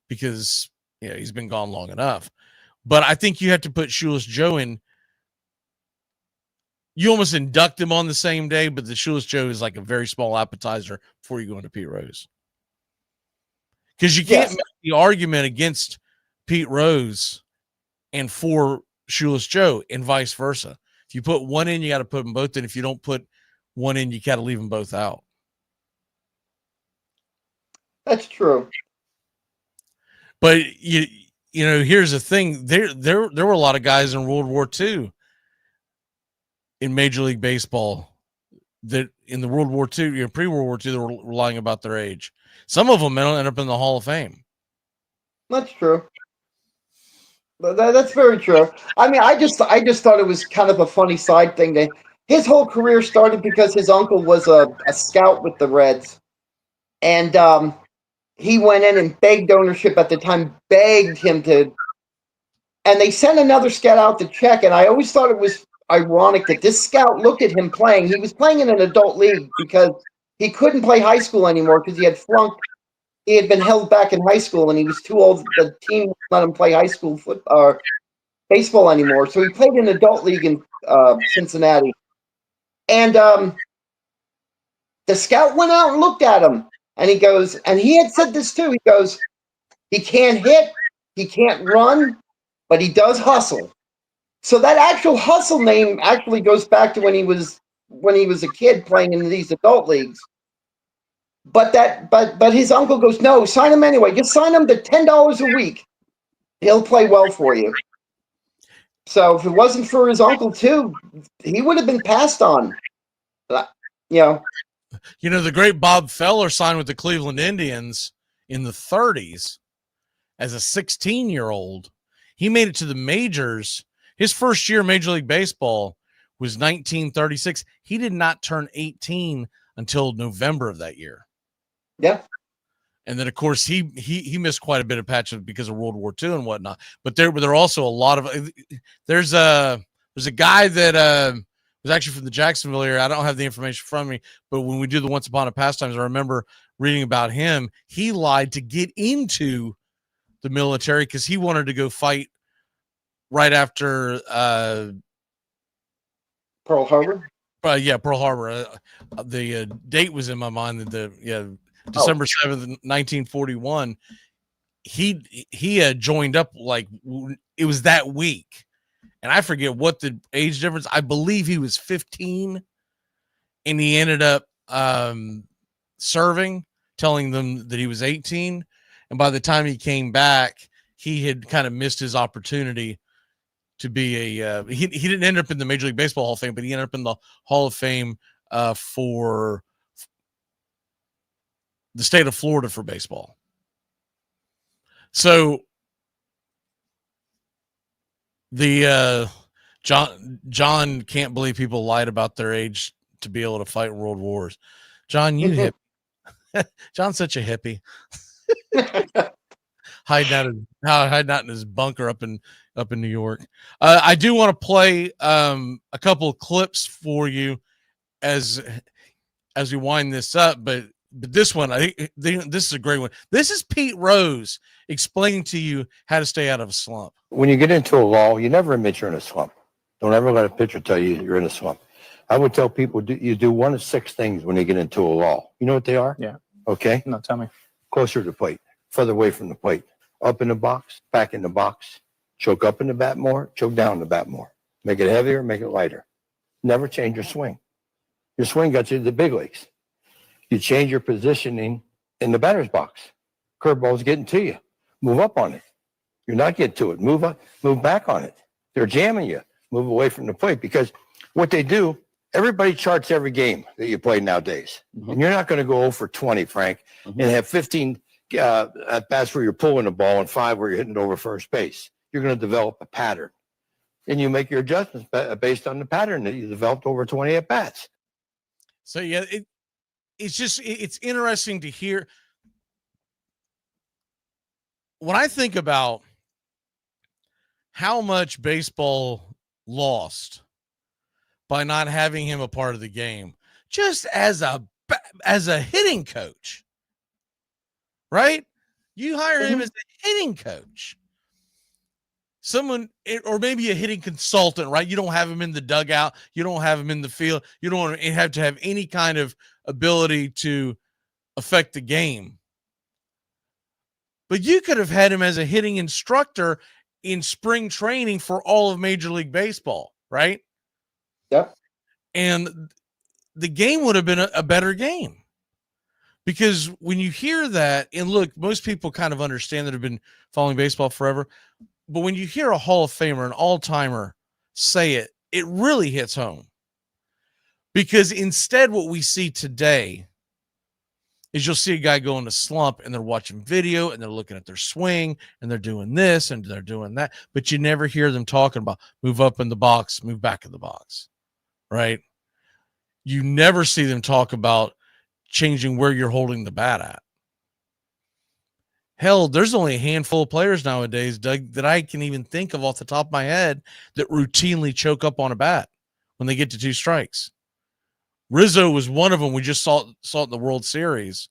S7: because he's been gone long enough. But I think you have to put Shoeless Joe in. You almost induct him on the same day, but the Shoeless Joe is like a very small appetizer before you go into Pete Rose. Because you can't make the argument against Pete Rose and for Shoeless Joe and vice versa. If you put one in, you got to put them both in. If you don't put one in, you got to leave them both out.
S8: That's true.
S7: But here's the thing: there were a lot of guys in World War II in Major League Baseball that in the World War II, pre-World War II, they were lying about their age. Some of them end up in the Hall of Fame.
S8: That's true. That's very true. I mean, I just thought it was kind of a funny side thing that his whole career started because his uncle was a scout with the Reds, and he went in and begged ownership at the time, begged him to, and they sent another scout out to check. And I always thought it was ironic that this scout looked at him playing. He was playing in an adult league because he couldn't play high school anymore because he had flunked. He had been held back in high school, and he was too old. The team wouldn't let him play high school football or baseball anymore. So he played in an adult league in Cincinnati. And the scout went out and looked at him, and he goes, and he had said this too. He goes, he can't hit, he can't run, but he does hustle. So that actual hustle name actually goes back to when he was a kid playing in these adult leagues. But his uncle goes, no, sign him anyway. Just sign him to $10 a week. He'll play well for you. So if it wasn't for his uncle too, he would have been passed on. The
S7: great Bob Feller signed with the Cleveland Indians in the 30s, as a 16-year-old. He made it to the majors. His first year in Major League Baseball was 1936. He did not turn 18 until November of that year.
S8: Yeah.
S7: And then, of course, he missed quite a bit of patches because of World War II and whatnot. But there are also a lot of there's a guy that was actually from the Jacksonville area. I don't have the information from me, but when we do the Once Upon a Pastimes, I remember reading about him. He lied to get into the military because he wanted to go fight right after
S8: Pearl Harbor.
S7: Pearl Harbor. The date was in my mind. December 7th, 1941. He had joined up like it was that week, and I forget what the age difference. I believe he was 15, and he ended up serving, telling them that he was 18. And by the time he came back, he had kind of missed his opportunity to be he didn't end up in the Major League Baseball Hall of Fame, but he ended up in the Hall of Fame for the state of Florida for baseball. So the John can't believe people lied about their age to be able to fight in world wars. John, you hippie. John's such a hippie. hiding out in his bunker up in New York. I do want to play a couple of clips for you as we wind this up, but this one, I think this is a great one. This is Pete Rose explaining to you how to stay out of a slump.
S2: When you get into a lull, you never admit you're in a slump. Don't ever let a pitcher tell you you're in a slump. I would tell people you do one of 6 things when you get into a lull. You know what they are?
S9: Yeah.
S2: Okay.
S9: No, tell me.
S2: Closer to the plate, further away from the plate, up in the box, back in the box, choke up in the bat more, choke down in the bat more. Make it heavier, make it lighter. Never change your swing. Your swing got you to the big leagues. You change your positioning in the batter's box. Curveball's getting to you. Move up on it. You're not getting to it. Move up, move back on it. They're jamming you. Move away from the plate, because what they do, everybody charts every game that you play nowadays. Mm-hmm. And you're not going to go 0 for 20, Frank, mm-hmm. and have 15 at bats where you're pulling the ball and 5 where you're hitting it over first base. You're going to develop a pattern. And you make your adjustments based on the pattern that you developed over 20 at bats.
S7: So, yeah, it's interesting to hear. When I think about how much baseball lost by not having him a part of the game, just as a hitting coach, right? You hire him as a hitting coach, or maybe a hitting consultant, right? You don't have him in the dugout. You don't have him in the field. You don't have to have any kind of ability to affect the game. But you could have had him as a hitting instructor in spring training for all of Major League Baseball, right?
S8: Yep.
S7: And the game would have been a better game. Because when you hear that, and look, most people kind of understand that have been following baseball forever, but when you hear a Hall of Famer, an all-timer say it, it really hits home. Because instead what we see today is you'll see a guy go in a slump and they're watching video and they're looking at their swing and they're doing this and they're doing that, but you never hear them talking about move up in the box, move back in the box, right? You never see them talk about changing where you're holding the bat at. Hell, there's only a handful of players nowadays, Doug, that I can even think of off the top of my head that routinely choke up on a bat when they get to 2 strikes. Rizzo was one of them. We just saw it in the World Series.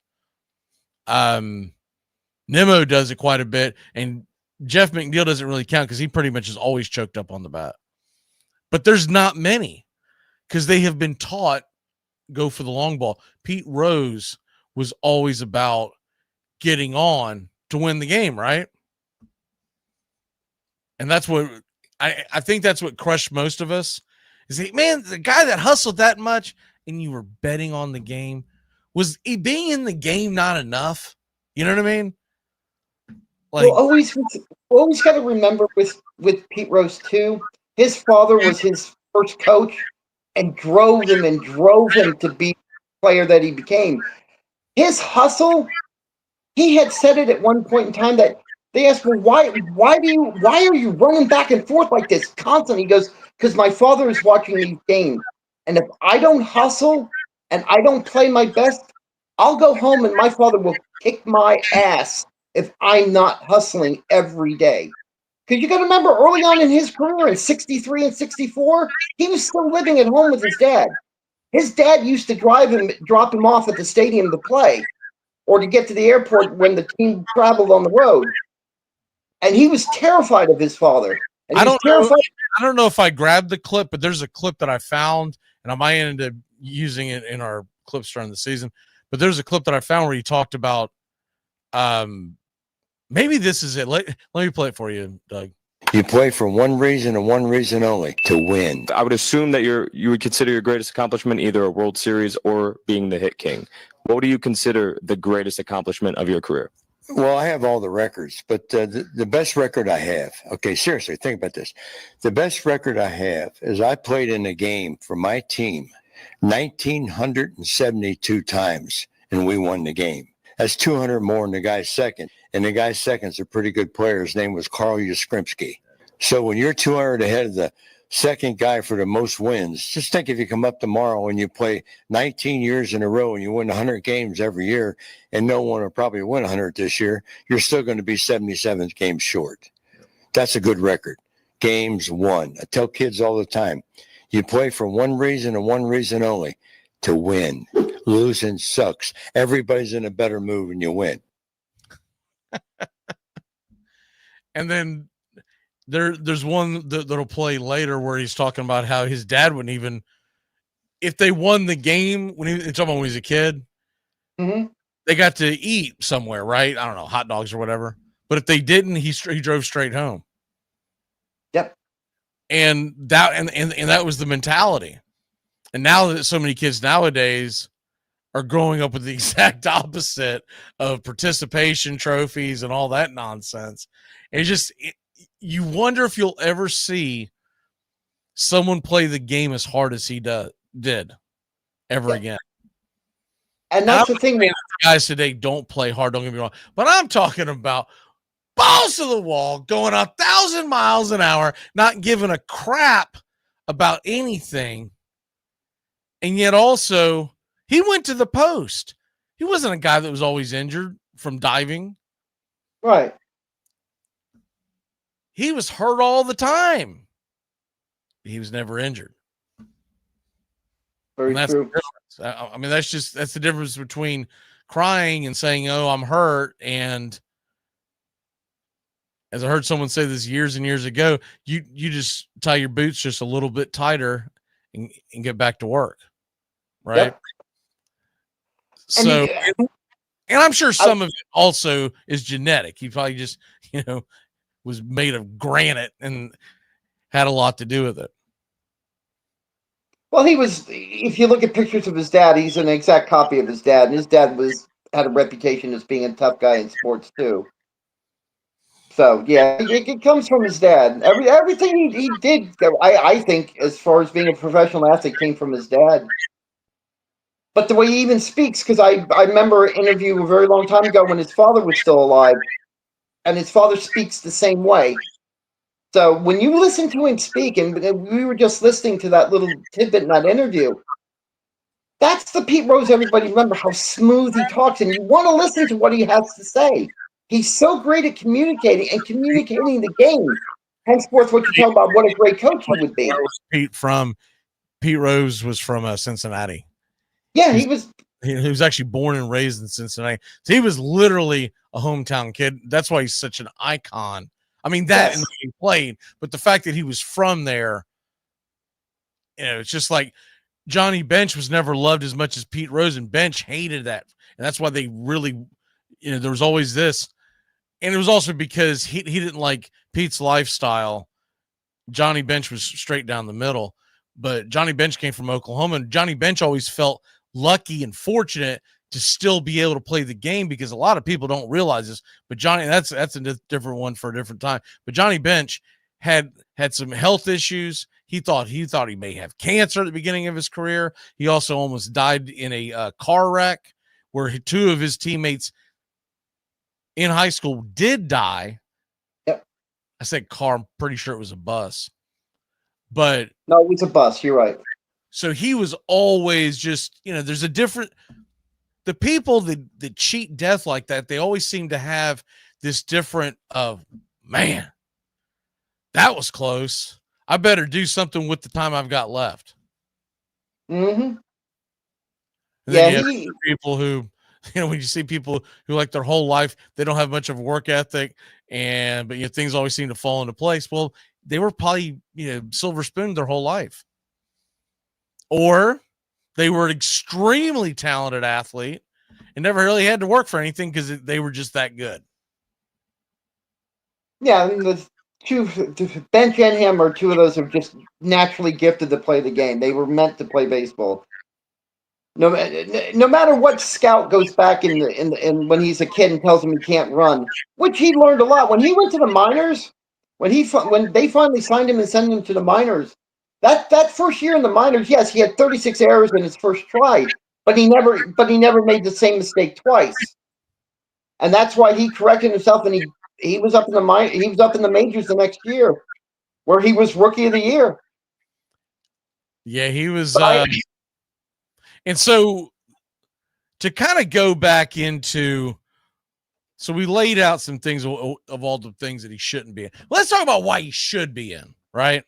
S7: Nemo does it quite a bit, and Jeff McNeil doesn't really count because he pretty much is always choked up on the bat. But there's not many because they have been taught go for the long ball. Pete Rose was always about getting on to win the game, right? And that's what I think that's what crushed most of us. Is he, man, the guy that hustled that much and you were betting on the game, was he being in the game not enough? You know what I mean? Like,
S8: well, always got to remember with Pete Rose too, his father was his first coach and drove him to be the player that he became. His hustle, he had said it at one point in time that They asked, well, why are you running back and forth like this constantly? He goes, because my father is watching these games. And if I don't hustle and I don't play my best, I'll go home and my father will kick my ass if I'm not hustling every day. Because you got to remember, early on in his career, in 63 and 64, he was still living at home with his dad. His dad used to drop him off at the stadium to play or to get to the airport when the team traveled on the road. And he was terrified of his father. And
S7: I don't know if I grabbed the clip, but there's a clip that I found, and I might end up using it in our clips during the season. But there's a clip that I found where he talked about, maybe this is it. Let me play it for you, Doug.
S2: You play for one reason and one reason only: to win.
S9: I would assume that you would consider your greatest accomplishment either a World Series or being the Hit King. What do you consider the greatest accomplishment of your career?
S2: Well, I have all the records, but the best record I have, okay, seriously, think about this. The best record I have is I played in a game for my team 1,972 times, and we won the game. That's 200 more than the guy's second. And the guy's second's a pretty good player. His name was Carl Yastrzemski. So when you're 200 ahead of the second guy for the most wins, just think if you come up tomorrow and you play 19 years in a row and you win 100 games every year, and no one will probably win 100 this year, you're still going to be 77 games short. That's a good record. Games won. I tell kids all the time, you play for one reason and one reason only: to win. Losing sucks. Everybody's in a better mood when you win.
S7: And then there's one that'll play later where he's talking about how his dad wouldn't even, if they won the game when he was a kid, they got to eat somewhere, right? I don't know, hot dogs or whatever. But if they didn't, he drove straight home.
S8: Yep.
S7: And that was the mentality. And now that so many kids nowadays are growing up with the exact opposite of participation trophies and all that nonsense. And you wonder if you'll ever see someone play the game as hard as he did ever again.
S8: And that's the thing.
S7: Guys today don't play hard, don't get me wrong. But I'm talking about balls to the wall, going 1,000 miles an hour, not giving a crap about anything. And yet also, he went to the post. He wasn't a guy that was always injured from diving.
S8: Right.
S7: He was hurt all the time. He was never injured.
S8: Very true.
S7: I mean, that's the difference between crying and saying, "Oh, I'm hurt," and as I heard someone say this years and years ago, you just tie your boots just a little bit tighter and get back to work. Right.
S8: Yep.
S7: So, and I'm sure some of it also is genetic. He probably just, was made of granite and had a lot to do with it.
S8: Well, if you look at pictures of his dad, he's an exact copy of his dad. And his dad had a reputation as being a tough guy in sports too. So yeah, it comes from his dad. Everything he did, I think, as far as being a professional athlete, came from his dad. But the way he even speaks, because I remember an interview a very long time ago when his father was still alive, and his father speaks the same way. So when you listen to him speak, and we were just listening to that little tidbit in that interview, that's the Pete Rose everybody remember, how smooth he talks, and you want to listen to what he has to say. He's so great at communicating the game. Henceforth, what you talk about, what a great coach he would be.
S7: Pete Rose was from Cincinnati.
S8: Yeah, he was
S7: actually born and raised in Cincinnati. So he was literally a hometown kid. That's why he's such an icon. I mean, and he played, but the fact that he was from there, it's just like Johnny Bench was never loved as much as Pete Rose, and Bench hated that. And that's why they really, there was always this. And it was also because he didn't like Pete's lifestyle. Johnny Bench was straight down the middle, but Johnny Bench came from Oklahoma, and Johnny Bench always felt lucky and fortunate to still be able to play the game, because a lot of people don't realize this, but Johnny, that's a different one for a different time. But Johnny Bench had some health issues. He thought he may have cancer at the beginning of his career. He also almost died in a car wreck where two of his teammates in high school did die. I said car, I'm pretty sure it was a bus. But
S8: No, it was a bus. You're right.
S7: so he was always just, there's a different, the people that cheat death like that, they always seem to have this different of, man, that was close. I better do something with the time I've got left.
S8: Mm-hmm.
S7: And
S8: Yeah,
S7: then you have people who, when you see people who like their whole life, they don't have much of a work ethic, but things always seem to fall into place. Well, they were probably, silver spoon their whole life. Or they were an extremely talented athlete and never really had to work for anything because they were just that good.
S8: Yeah, and the Bench and him are two of those who are just naturally gifted to play the game. They were meant to play baseball. No matter what scout goes back in when he's a kid and tells him he can't run, which he learned a lot when he went to the minors. When they finally signed him and sent him to the minors, that first year in the minors, yes, he had 36 errors in his first try, but he never made the same mistake twice, and that's why he corrected himself and he was up in the majors the next year, where he was rookie of the year.
S7: Yeah, he was. And so to kind of go back into, so we laid out some things of all the things that he shouldn't be in. Let's talk about why he should be in, right?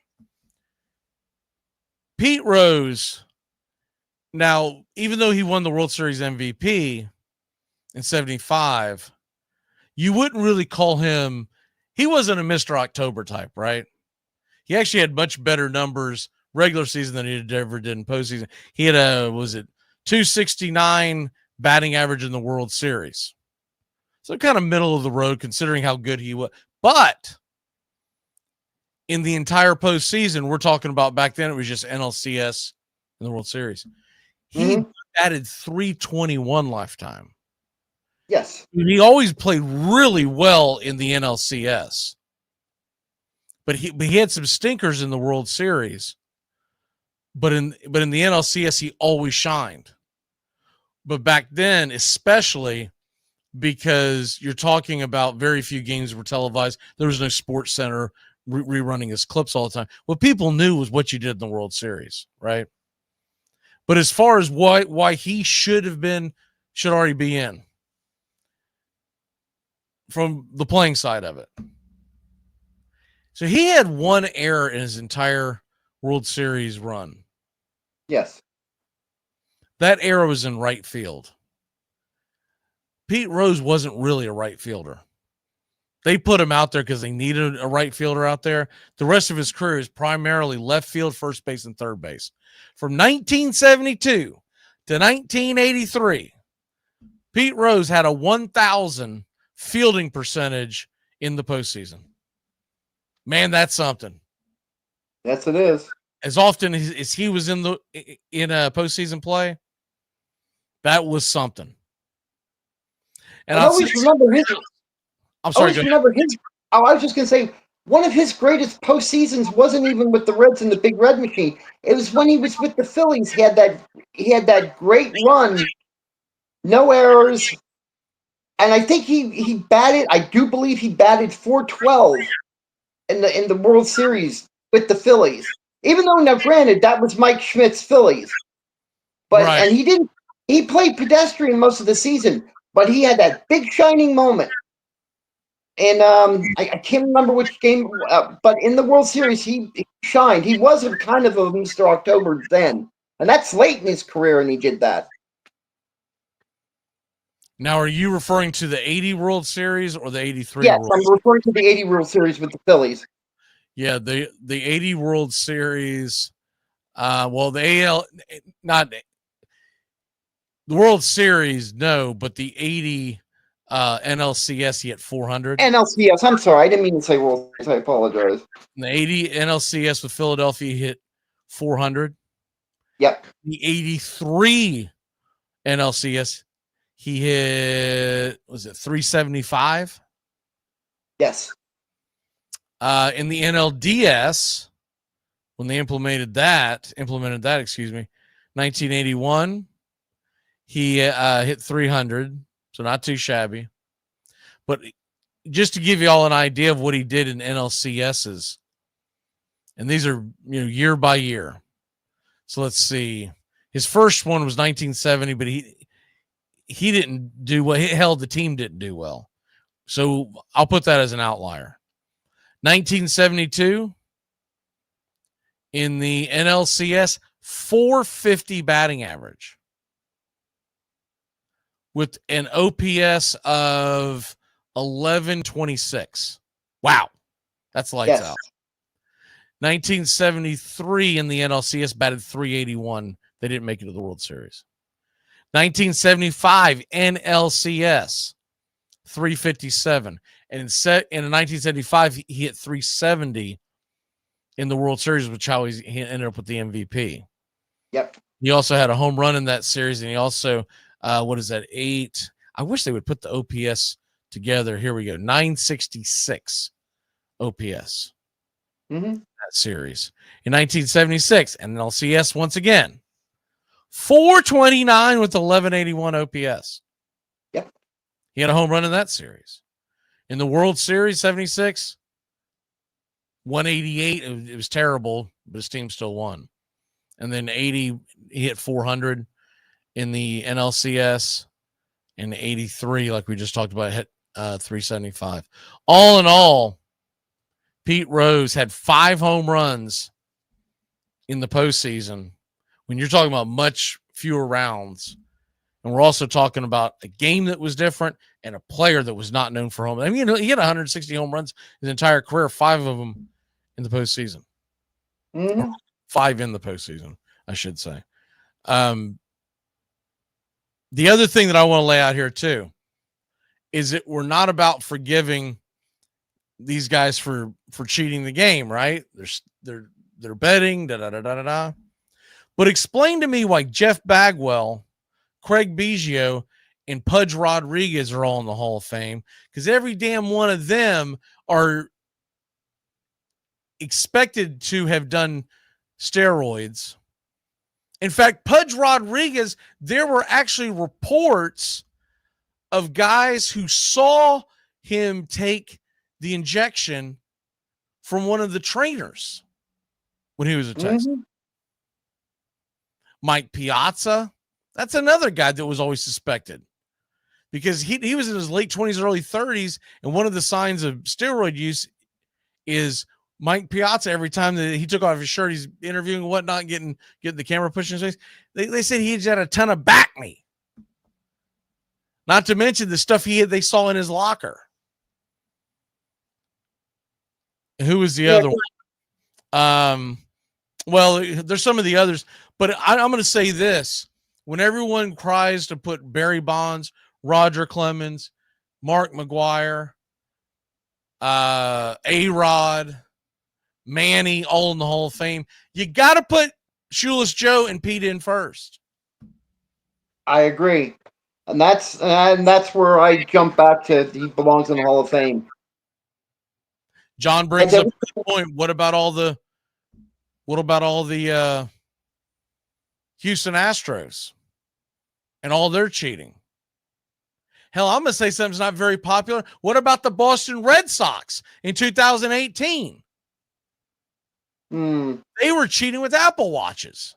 S7: Pete Rose, now, even though he won the World Series MVP in 75, you wouldn't really call him, he wasn't a Mr. October type, right? He actually had much better numbers regular season than he ever did in postseason. He had 269 batting average in the World Series. So kind of middle of the road considering how good he was. But in the entire postseason, we're talking about back then, it was just NLCS in the World Series. He batted 321 lifetime.
S8: Yes.
S7: And he always played really well in the NLCS. But he had some stinkers in the World Series. But in the NLCS, he always shined. But back then, especially because you're talking about very few games were televised. There was no Sports Center rerunning his clips all the time. What people knew was what you did in the World Series, right? But as far as why he should already be in from the playing side of it. So he had one error in his entire World Series run.
S8: Yes.
S7: That error was in right field. Pete Rose wasn't really a right fielder. They put him out there because they needed a right fielder out there. The rest of his career is primarily left field, first base, and third base. From 1972 to 1983, Pete Rose had a 1,000 fielding percentage in the postseason. Man, that's something.
S8: Yes, it is.
S7: As often as he was in a postseason play, that was something. And
S8: I always remember his.
S7: I'm sorry.
S8: I was just going to say, one of his greatest postseasons wasn't even with the Reds and the Big Red Machine. It was when he was with the Phillies. He had that great run, no errors, and I think he batted. I do believe he batted .412 in the World Series with the Phillies. Even though, now granted, that was Mike Schmidt's Phillies, but
S7: right.
S8: And he played pedestrian most of the season, but he had that big shining moment. And I can't remember which game, but in the World Series, he shined. He was a kind of a Mr. October then, and that's late in his career, and he did that.
S7: Now, are you referring to the 80 World Series or the 83?
S8: Yes, I'm referring to the 80 World Series with the Phillies.
S7: Yeah, the 80 World Series. The AL, not the World Series, no, but the 80 NLCS, he hit 400.
S8: NLCS, I'm sorry, I didn't mean to say World Series. I apologize.
S7: And the 80 NLCS with Philadelphia hit 400.
S8: Yep.
S7: The 83 NLCS, he hit, was it 375?
S8: Yes.
S7: In the NLDS, when they implemented that, 1981, he hit 300, so not too shabby. But just to give you all an idea of what he did in NLCSs, and these are year by year. So let's see. His first one was 1970, but he didn't do well. Hell, the team didn't do well. So I'll put that as an outlier. 1972 in the NLCS, 450 batting average with an OPS of 1126. Wow. That's lights out. 1973 in the NLCS, batted 381. They didn't make it to the World Series. 1975 NLCS, 357. And in 1975, he hit 370 in the World Series, which how he ended up with the MVP.
S8: Yep.
S7: He also had a home run in that series, and he also, 8? I wish they would put the OPS together. Here we go. 966 OPS. That series. In 1976, NLCS once again. 429 with 1181 OPS.
S8: Yep.
S7: He had a home run in that series. In the World Series, 76, 188. It was terrible, but his team still won. And then 80, he hit 400 in the NLCS. And 83, like we just talked about, hit 375. All in all, Pete Rose had 5 home runs in the postseason. When you're talking about much fewer rounds, and we're also talking about a game that was different and a player that was not known for home. I mean, he had 160 home runs his entire career, 5 of them in the postseason. 5 in the postseason, I should say. The other thing that I want to lay out here too is that we're not about forgiving these guys for cheating the game, right? They're betting, da. But explain to me why Jeff Bagwell, Craig Biggio, and Pudge Rodriguez are all in the Hall of Fame, because every damn one of them are expected to have done steroids. In fact, Pudge Rodriguez, there were actually reports of guys who saw him take the injection from one of the trainers when he was a Texan. Mike Piazza, that's another guy that was always suspected because he was in his late 20s, early 30s, and one of the signs of steroid use is Mike Piazza, every time that he took off his shirt, he's interviewing and whatnot, getting the camera pushed in his face. They said he had a ton of back knee. Not to mention the stuff they saw in his locker. Who was the other one? Well, there's some of the others, but I'm going to say this. When everyone cries to put Barry Bonds, Roger Clemens, Mark McGwire, A-Rod, Manny, all in the Hall of Fame, you got to put Shoeless Joe and Pete in first.
S8: I agree. And that's where I jump back to he belongs in the Hall of Fame.
S7: John brings up a good point. What about all the Houston Astros and all their cheating? Hell, I'm going to say something's not very popular. What about the Boston Red Sox in 2018? They were cheating with Apple Watches.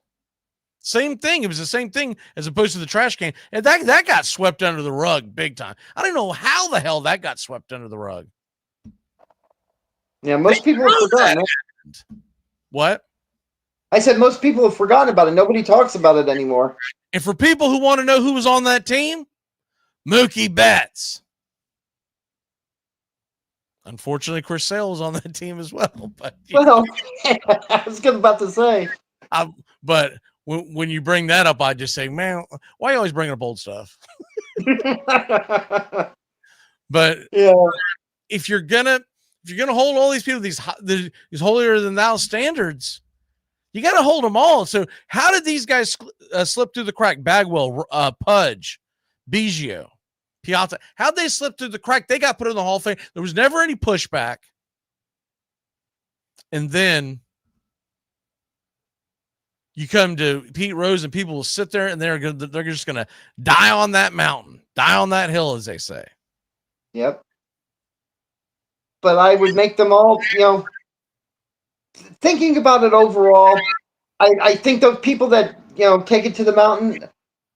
S7: Same thing. It was the same thing as opposed to the trash can. And that got swept under the rug big time. I don't know how the hell that got swept under the rug.
S8: Yeah, most people have forgotten it.
S7: What?
S8: I said most people have forgotten about it. Nobody talks about it anymore.
S7: And for people who want to know who was on that team, Mookie Betts. Unfortunately, Chris Sale was on that team as well. But
S8: well, I was about to say.
S7: But when you bring that up, I just say, man, why are you always bringing up old stuff? But
S8: yeah,
S7: if you're gonna hold all these people these holier than thou standards, you got to hold them all. So how did these guys slip through the crack? Bagwell, Pudge, Biggio, Piazza. How'd they slip through the crack? They got put in the Hall of Fame. There was never any pushback. And then you come to Pete Rose and people will sit there and they're just going to die on that mountain, die on that hill, as they say.
S8: Yep. but I would make them all, thinking about it overall, I think those people that, take it to the mountain,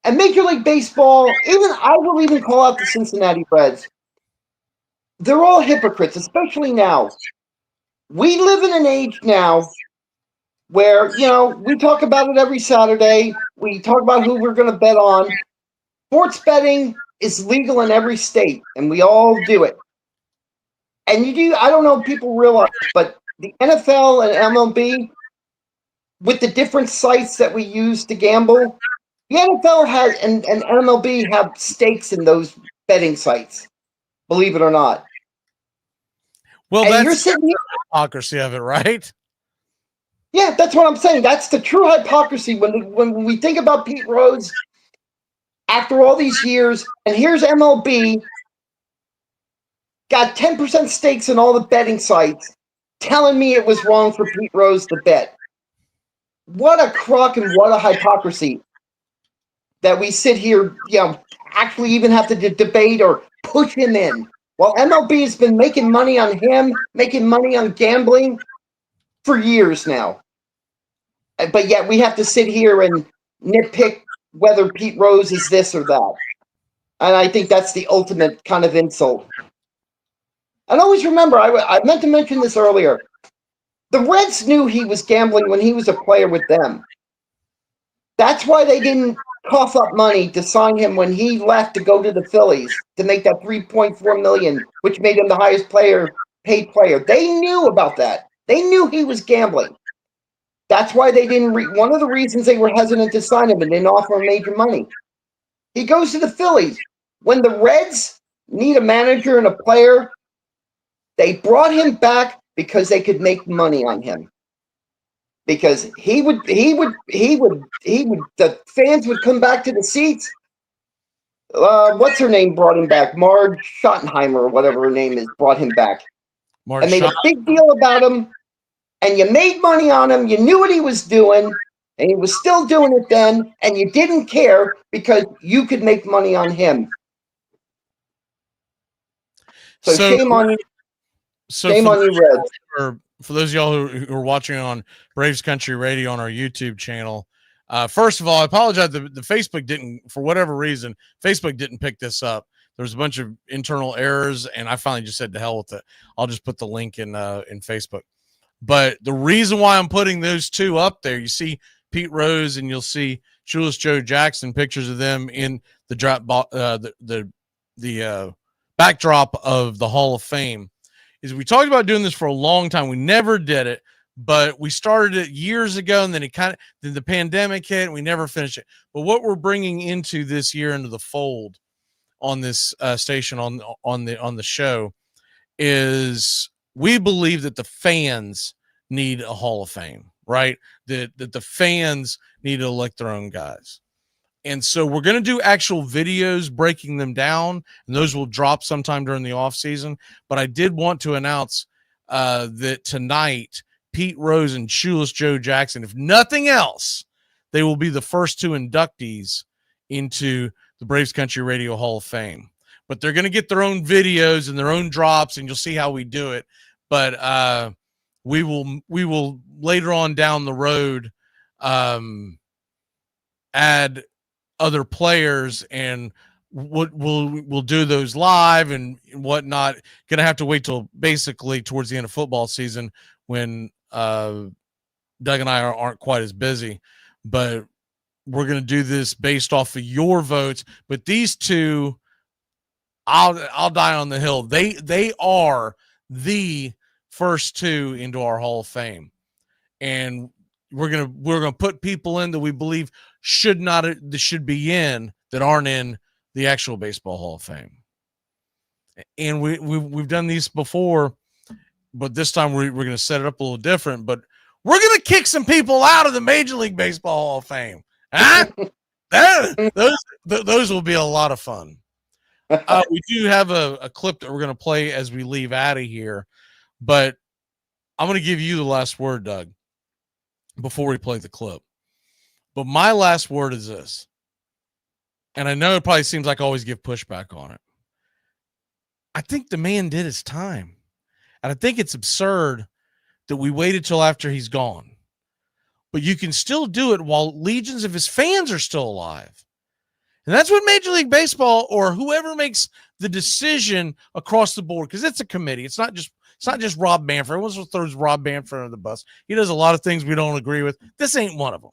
S8: and Major League Baseball, I will even call out the Cincinnati Reds. They're all hypocrites, especially now. We live in an age now where, we talk about it every Saturday. We talk about who we're going to bet on. Sports betting is legal in every state, and we all do it. And I don't know if people realize, but the NFL and MLB, with the different sites that we use to gamble, the NFL has and MLB have stakes in those betting sites, believe it or not.
S7: Well,
S8: and you're
S7: that's
S8: sitting here,
S7: the hypocrisy of it, right?
S8: yeah, that's what I'm saying. That's the true hypocrisy when we think about Pete Rose after all these years, and here's MLB got 10% stakes in all the betting sites, telling me it was wrong for Pete Rose to bet. What a crock and what a hypocrisy that we sit here, actually even have to debate or push him in. While MLB has been making money on him, making money on gambling for years now. But yet we have to sit here and nitpick whether Pete Rose is this or that. And I think that's the ultimate kind of insult. And always remember, I meant to mention this earlier. The Reds knew he was gambling when he was a player with them. That's why they didn't cough up money to sign him when he left to go to the Phillies to make that $3.4 million, which made him the highest paid player. They knew about that. They knew he was gambling. That's why they didn't. One of the reasons they were hesitant to sign him and didn't offer him major money. He goes to the Phillies. When the Reds need a manager and a player, they brought him back because they could make money on him. Because the fans would come back to the seats. What's her name brought him back? Marge Schottenheimer or whatever her name is brought him back. And made a big deal about him. And you made money on him. You knew what he was doing. And he was still doing it then. And you didn't care because you could make money on him. So shame on you. Shame on you, Reds.
S7: For those of y'all who are watching on Braves Country Radio on our YouTube channel, first of all, I apologize. The Facebook didn't, for whatever reason, Facebook didn't pick this up. There was a bunch of internal errors, and I finally just said to hell with it. I'll just put the link in Facebook. But the reason why I'm putting those two up there, you see Pete Rose and you'll see Shoeless Joe Jackson, pictures of them in the backdrop of the Hall of Fame. Is we talked about doing this for a long time. We never did it, but we started it years ago, and then then the pandemic hit, and we never finished it. But what we're bringing into this year into the fold on this station on the show is we believe that the fans need a Hall of Fame, right? That the fans need to elect their own guys. And so we're going to do actual videos breaking them down, and those will drop sometime during the off season. But I did want to announce that tonight, Pete Rose and Shoeless Joe Jackson, if nothing else, they will be the first two inductees into the Braves Country Radio Hall of Fame. But they're going to get their own videos and their own drops, and you'll see how we do it. But we will later on down the road add other players, and we'll do those live and whatnot. Gonna have to wait till basically towards the end of football season when Doug and I aren't quite as busy, but we're gonna do this based off of your votes. But these two, I'll die on the hill. They are the first two into our Hall of Fame, and we're gonna put people in that we believe should be in that aren't in the actual Baseball Hall of Fame. And we've done these before, but this time we're going to set it up a little different. But we're going to kick some people out of the Major League Baseball Hall of Fame. Huh? Those will be a lot of fun. We do have a clip that we're going to play as we leave out of here, but I'm going to give you the last word, Doug, before we play the clip. But my last word is this, and I know it probably seems like I always give pushback on it. I think the man did his time. And I think it's absurd that we waited till after he's gone. But you can still do it while legions of his fans are still alive. And that's what Major League Baseball or whoever makes the decision across the board, because it's a committee. It's not just Rob Manfred. Everyone throws Rob Manfred under the bus. He does a lot of things we don't agree with. This ain't one of them.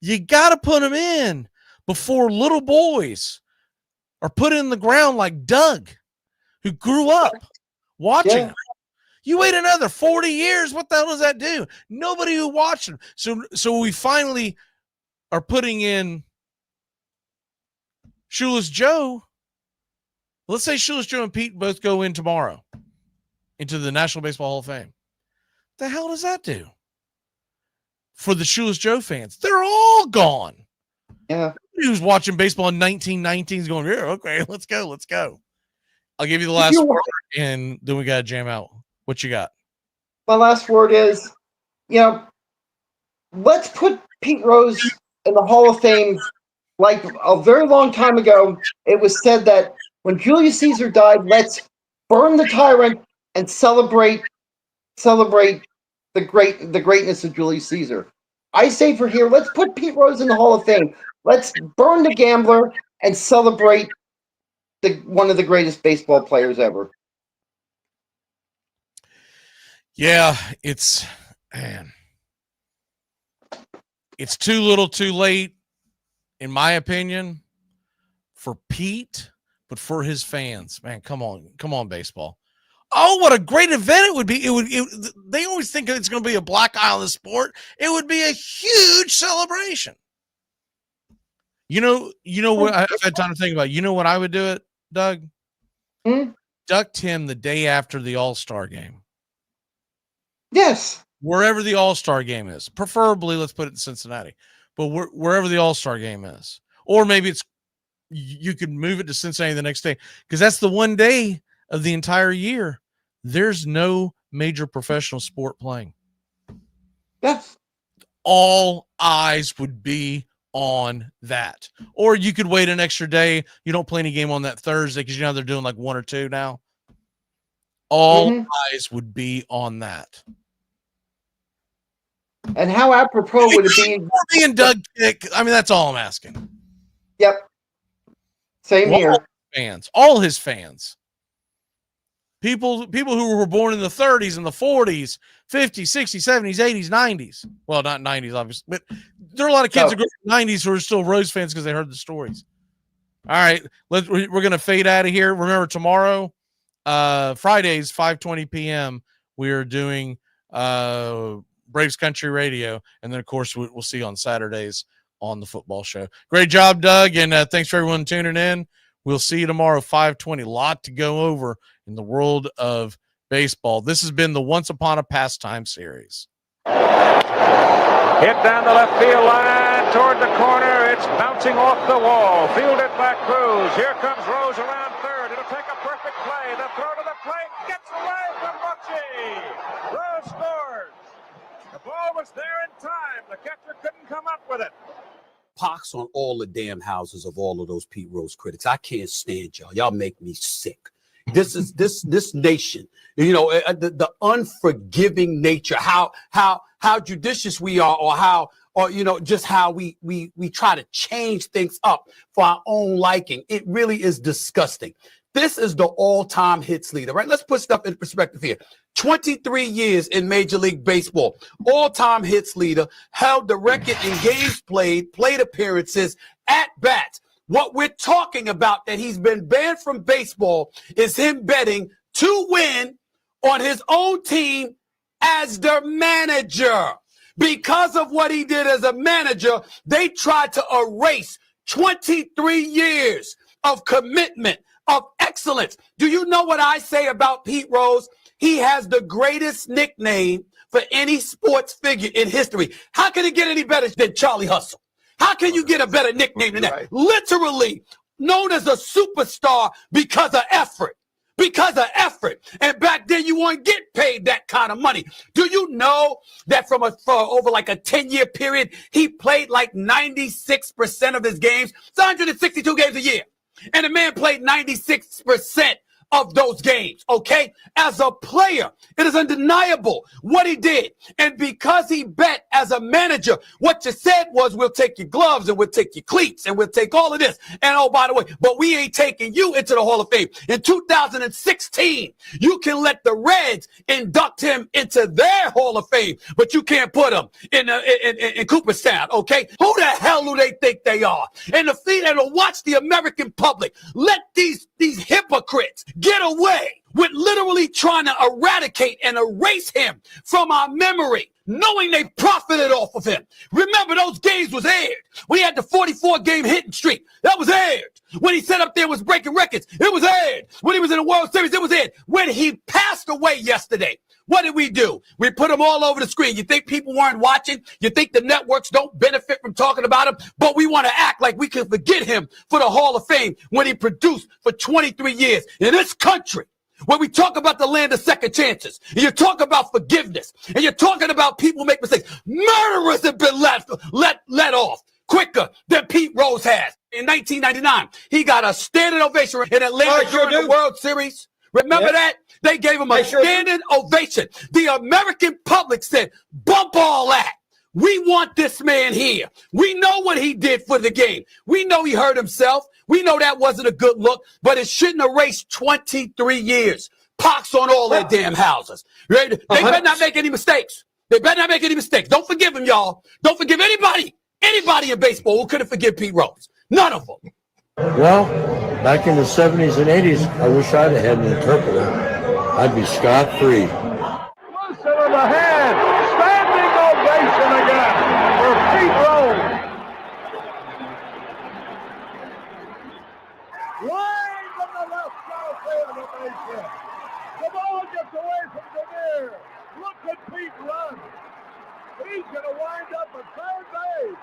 S7: You got to put him in before little boys are put in the ground like Doug, who grew up watching him. You wait another 40 years, what the hell does that do? Nobody who watched him. So we finally are putting in Shoeless Joe. Let's say Shoeless Joe and Pete both go in tomorrow into the National Baseball Hall of Fame. What the hell does that do for the Shoeless Joe fans? They're all gone.
S8: Yeah.
S7: Who's watching baseball in 1919 is going, yeah, okay, let's go. I'll give you the last word, and then we got to jam out. What you got?
S8: My last word is, let's put Pete Rose in the Hall of Fame. Like a very long time ago, it was said that when Julius Caesar died, let's burn the tyrant and celebrate the greatness of Julius Caesar. I say for here, let's put Pete Rose in the Hall of Fame. Let's burn the gambler and celebrate one of the greatest baseball players ever.
S7: Yeah, it's too little too late, in my opinion, for Pete, but for his fans. Man, come on, baseball. Oh, what a great event it would be. They always think it's going to be a black eye on the sport. It would be a huge celebration. You know what I've had time to think about. You know what I would do it, Doug? Duct him the day after the All-Star game.
S8: Yes.
S7: Wherever the All-Star game is. Preferably, let's put it in Cincinnati. But wherever the All-Star game is. Or maybe you could move it to Cincinnati the next day. Because that's the one day of the entire year there's no major professional sport playing.
S8: Yes.
S7: All eyes would be on that. Or you could wait an extra day. You don't play any game on that Thursday because they're doing like one or two now. All eyes would be on that.
S8: And how apropos would it be?
S7: Me and Doug pick. I mean, that's all I'm asking.
S8: Yep. Same here.
S7: All his fans. People who were born in the 30s and the 40s, 50s, 60s, 70s, 80s, 90s. Well, not 90s, obviously, but there are a lot of kids who grew up in the 90s who are still Rose fans because they heard the stories. All right, we're going to fade out of here. Remember, tomorrow, Fridays, 5:20 p.m., we are doing Braves Country Radio, and then, of course, we'll see you on Saturdays on the football show. Great job, Doug, and thanks for everyone tuning in. We'll see you tomorrow, 5:20. A lot to go over in the world of baseball. This has been the Once Upon a Pastime series.
S10: Hit down the left field line toward the corner. It's bouncing off the wall. Fielded by Cruz. Here comes Rose around third. It'll take a perfect play. The throw to the plate gets away from Magee. Rose scores. The ball was there in time. The catcher couldn't come up with it.
S11: Pox on all the damn houses of all of those Pete Rose critics. I can't stand y'all. Y'all make me sick. This is this nation, the unforgiving nature, how judicious we are, or just how we try to change things up for our own liking. It really is disgusting. This is the all-time hits leader, right? Let's put stuff in perspective here. 23 years in Major League Baseball, all-time hits leader, held the record in games played, plate appearances, at-bats. What we're talking about that he's been banned from baseball is him betting to win on his own team as the manager. Because of what he did as a manager, they tried to erase 23 years of commitment, of excellence. Do you know what I say about Pete Rose? He has the greatest nickname for any sports figure in history. How can it get any better than Charlie Hustle? How can you get a better nickname than that? Right. Literally known as a superstar because of effort. Because of effort. And back then you wouldn't get paid that kind of money. Do you know that for over like a 10-year period, he played like 96% of his games? It's 162 games a year. And the man played 96% of those games, okay? As a player, it is undeniable what he did. And because he bet as a manager, what you said was, we'll take your gloves and we'll take your cleats and we'll take all of this. And oh, by the way, but we ain't taking you into the Hall of Fame. In 2016, you can let the Reds induct him into their Hall of Fame, but you can't put him in Cooperstown, okay? Who the hell do they think they are? And to watch the American public let these hypocrites get away with literally trying to eradicate and erase him from our memory, knowing they profited off of him. Remember, those games was aired. We had the 44-game hitting streak. That was aired. When he sat up there was breaking records, it was aired. When he was in the World Series, it was aired. When he passed away yesterday, what did we do? We put him all over the screen. You think people weren't watching? You think the networks don't benefit from talking about him? But we want to act like we can forget him for the Hall of Fame when he produced for 23 years in this country. When we talk about the land of second chances, and you talk about forgiveness, and you're talking about people make mistakes, murderers have been let off quicker than Pete Rose has. In 1999, he got a standing ovation in Atlanta during the World Series. Remember that? They gave him a standing ovation. The American public said, bump all that. We want this man here. We know what he did for the game. We know he hurt himself. We know that wasn't a good look, but it shouldn't erase 23 years. Pox on all their damn houses. Right? They better not make any mistakes. They better not make any mistakes. Don't forgive him, y'all. Don't forgive anybody in baseball who couldn't forgive Pete Rose. None of them.
S12: Well, back in the 70s and 80s, I wish I'd have had an interpreter. I'd be scot-free.
S10: Listen to the hand. Standing ovation again for Pete Rose. Line from the left side field of the base. The ball gets away from Demir. Look at Pete run. He's going to wind up at third base.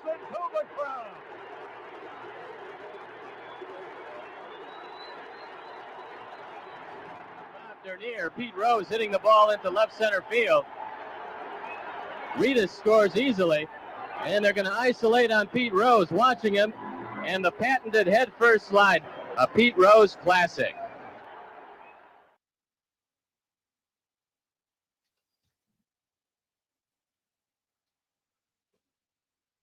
S10: Listen to the crowd.
S13: They're near. Pete Rose hitting the ball into left center field. Rita scores easily, and they're going to isolate on Pete Rose, watching him, and the patented head-first slide, a Pete Rose classic.